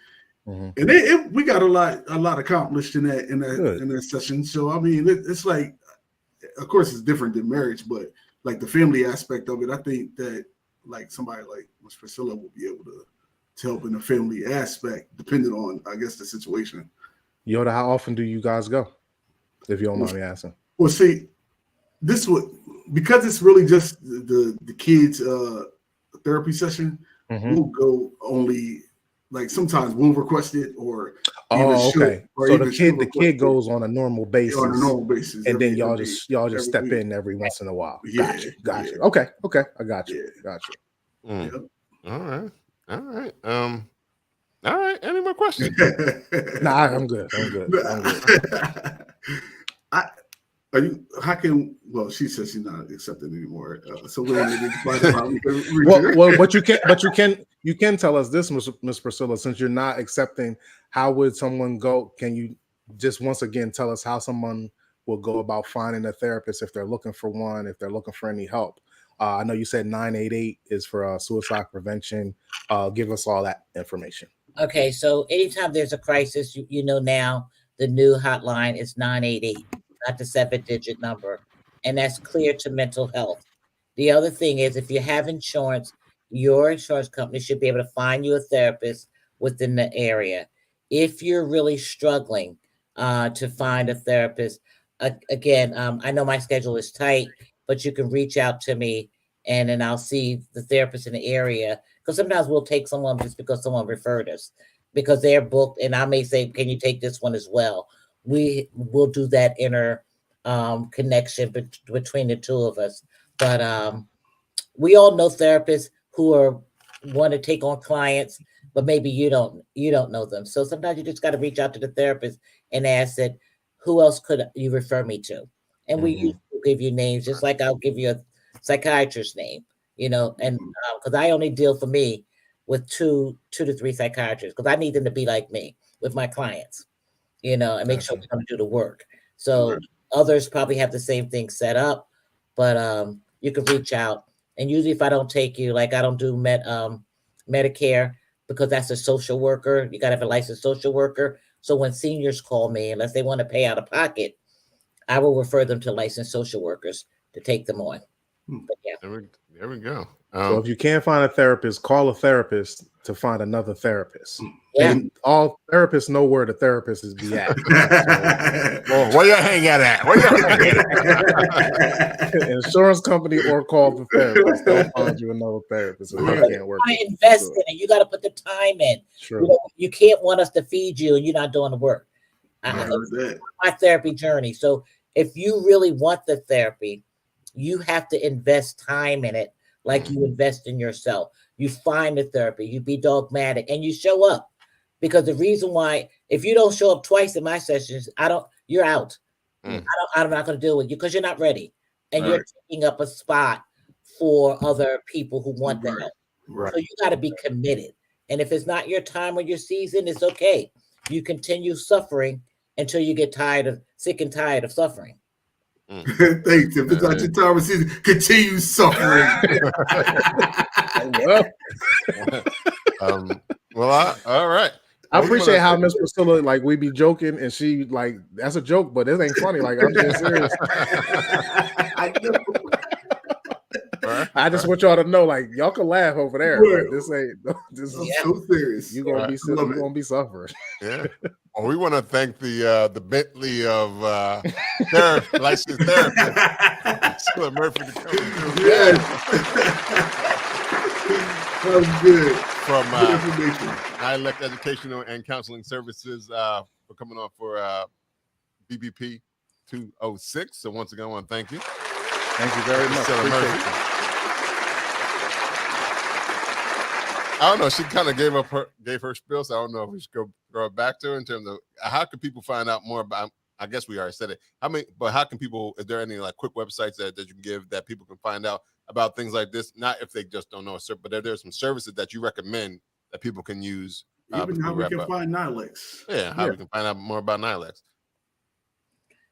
and we got a lot accomplished in that session. So I mean, it's like, of course, it's different than marriage, but like the family aspect of it, I think that like somebody like Miss Priscilla will be able to help in the family aspect, depending on, I guess, the situation. Yoda, how often do you guys go? If you don't mind me asking. Well, see, because it's really just the kids' therapy session. We'll go only like sometimes we'll request it, or okay. So the kid goes on a normal basis. On a normal basis, and then y'all just step in every once in a while. Gotcha. Okay. I got you. Yep. All right. All right. Any more questions? Nah, I'm good. Well, she says she's not accepting anymore. So we don't need to find out how we can reach her. you can tell us this, Miss Priscilla, since you're not accepting, how would someone go? Can you just once again tell us how someone will go about finding a therapist if they're looking for one, if they're looking for any help? I know you said 988 is for suicide prevention. Give us all that information. Okay, so anytime there's a crisis, you know now the new hotline is 988, not the 7-digit number, and that's clear to mental health. The other thing is, if you have insurance, your insurance company should be able to find you a therapist within the area. If you're really struggling to find a therapist, again, I know my schedule is tight, but you can reach out to me and then I'll see the therapist in the area. Because sometimes we'll take someone just because someone referred us, because they're booked, and I may say, can you take this one as well? We will do that inner connection between the two of us. But we all know therapists who want to take on clients, but maybe you don't know them. So sometimes you just got to reach out to the therapist and ask that, who else could you refer me to? And we usually give you names, just like I'll give you a psychiatrist's name, and because I only deal for me with two to three psychiatrists, because I need them to be like me with my clients, and make sure they're going to do the work. So others probably have the same thing set up, but you can reach out. And usually if I don't take you, like I don't do Medicare, because that's a social worker. You got to have a licensed social worker. So when seniors call me, unless they want to pay out of pocket, I will refer them to licensed social workers to take them on. But yeah. There we go. So if you can't find a therapist, call a therapist to find another therapist. Yeah. And all therapists know where the therapist is be at. Well, where you hang out at? Insurance company, or call the therapist. They'll find you another therapist. So they can't work. You gotta invest in it. You got to put the time in. True. You can't want us to feed you and you're not doing the work. My therapy journey. So if you really want the therapy, you have to invest time in it, like you invest in yourself. You find the therapy, you be dogmatic, and you show up. Because the reason why, if you don't show up twice in my sessions, you're out. I'm not going to deal with you because you're not ready. And you're taking up a spot for other people who want the help. So you got to be committed. And if it's not your time or your season, it's okay. You continue suffering until you get sick and tired of suffering. Thanks. If it's not your time of season, continue suffering. All right. I we appreciate wanna- how Miss Priscilla, like, we be joking and she like that's a joke, but it ain't funny. Like, I'm being serious. I know. I just want y'all to know, like, y'all can laugh over there, but this ain't. This I'm is so serious. you gonna be Love you it. gonna be suffering. Yeah. Well, we want to thank the Bentley of licensed therapist, Priscilla Murphy, to come through. Yes. That was good. From Good information. Nylex Educational and Counseling Services for coming on for BBP 206. So once again, I want to thank you. Thank you very much. Priscilla Appreciate Murphy. you. I don't know. She kind of gave her spiel, so I don't know if we should go back to her in terms of how can people find out more about. I guess we already said it. But how can people? Is there any like quick websites that you can give that people can find out about things like this? Not if they just don't know a certain, but if there's some services that you recommend that people can use. Even how we wrap can up. find Nylex. Yeah, how Yeah. we can find out more about Nylex.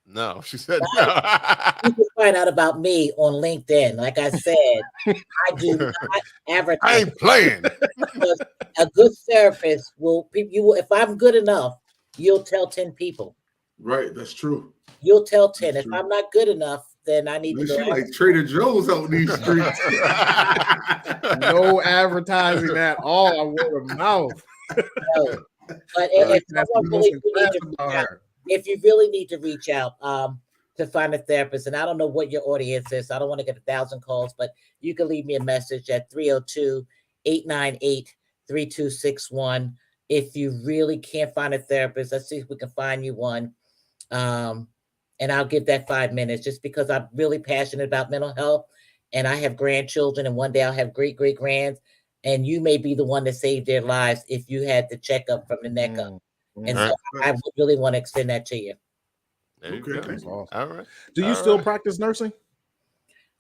No, she said no. You can find out about me on LinkedIn. Like I said, I do not I advertise. ain't playing. Because a good therapist will. If I'm good enough, you'll tell 10 people. Right, that's true. You'll tell 10. That's If true. I'm not good enough, then I need to She go. like Trader Joe's out in these streets. No advertising at all. I word of mouth. No. But That's if someone the really most do need to class reach about out, her. if you really need to reach out to find a therapist, and I don't know what your audience is, so I don't want to get 1,000 calls, but you can leave me a message at 302-898-3261. If you really can't find a therapist, let's see if we can find you one. And I'll give that 5 minutes just because I'm really passionate about mental health and I have grandchildren, and one day I'll have great grands, and you may be the one that saved their lives if you had the checkup from the neck up. And so I really want to extend that to you. There you Okay, go. thank you. All right. Do you All still right. practice nursing?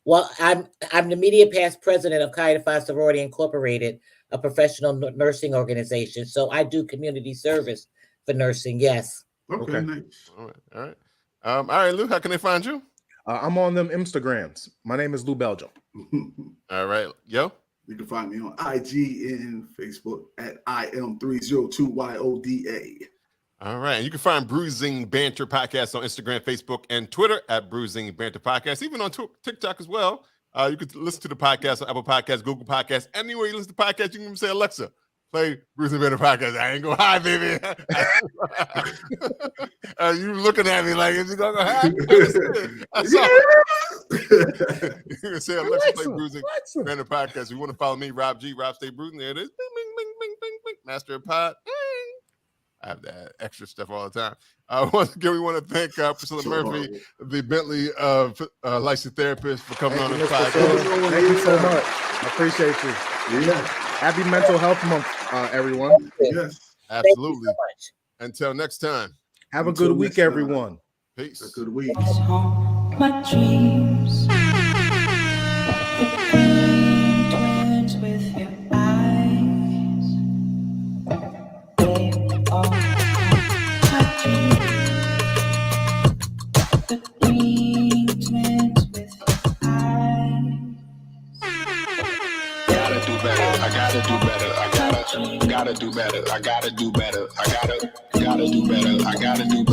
Well, I'm the immediate past president of Chi Phi Sorority Incorporated, a professional nursing organization. So I do community service for nursing. Yes. Okay, nice. All right. All right, Lou, how can they find you? I'm on them Instagrams. My name is Lou Belgium. All right. Yo. You can find me on IG and Facebook at IM302YODA. All right. And you can find Bruising Banter Podcast on Instagram, Facebook, and Twitter at Bruising Banter Podcast, even on TikTok as well. You can listen to the podcast on Apple Podcasts, Google Podcasts, anywhere you listen to podcasts. You can even say, Alexa, play Bruising Banter Podcast. I ain't go high, baby. You looking at me like, is he going to go high? I saw it. You can say, Alexa, play Bruising Banter Podcast. You want to follow me, Rob G, Rob Stay Bruising. There it is. Bing, bing, bing, bing, bing, bing. Master of Pod. I have that extra stuff all the time. Once again, we want to thank Priscilla Murphy, the Bentley licensed therapist, for coming on the podcast. Thank you so much. I appreciate you. Yeah. Happy Mental Health Month, everyone. Yes. Thank you Absolutely. so much. Until next time. Have a Until good week, next time. everyone. Peace. A good week. My dreams, the green twins with your eyes. They are my dreams, the green twins with your eyes. Gotta do better. I gotta do better. I gotta do better. I gotta do better. I gotta do better. I gotta do better. I gotta do better.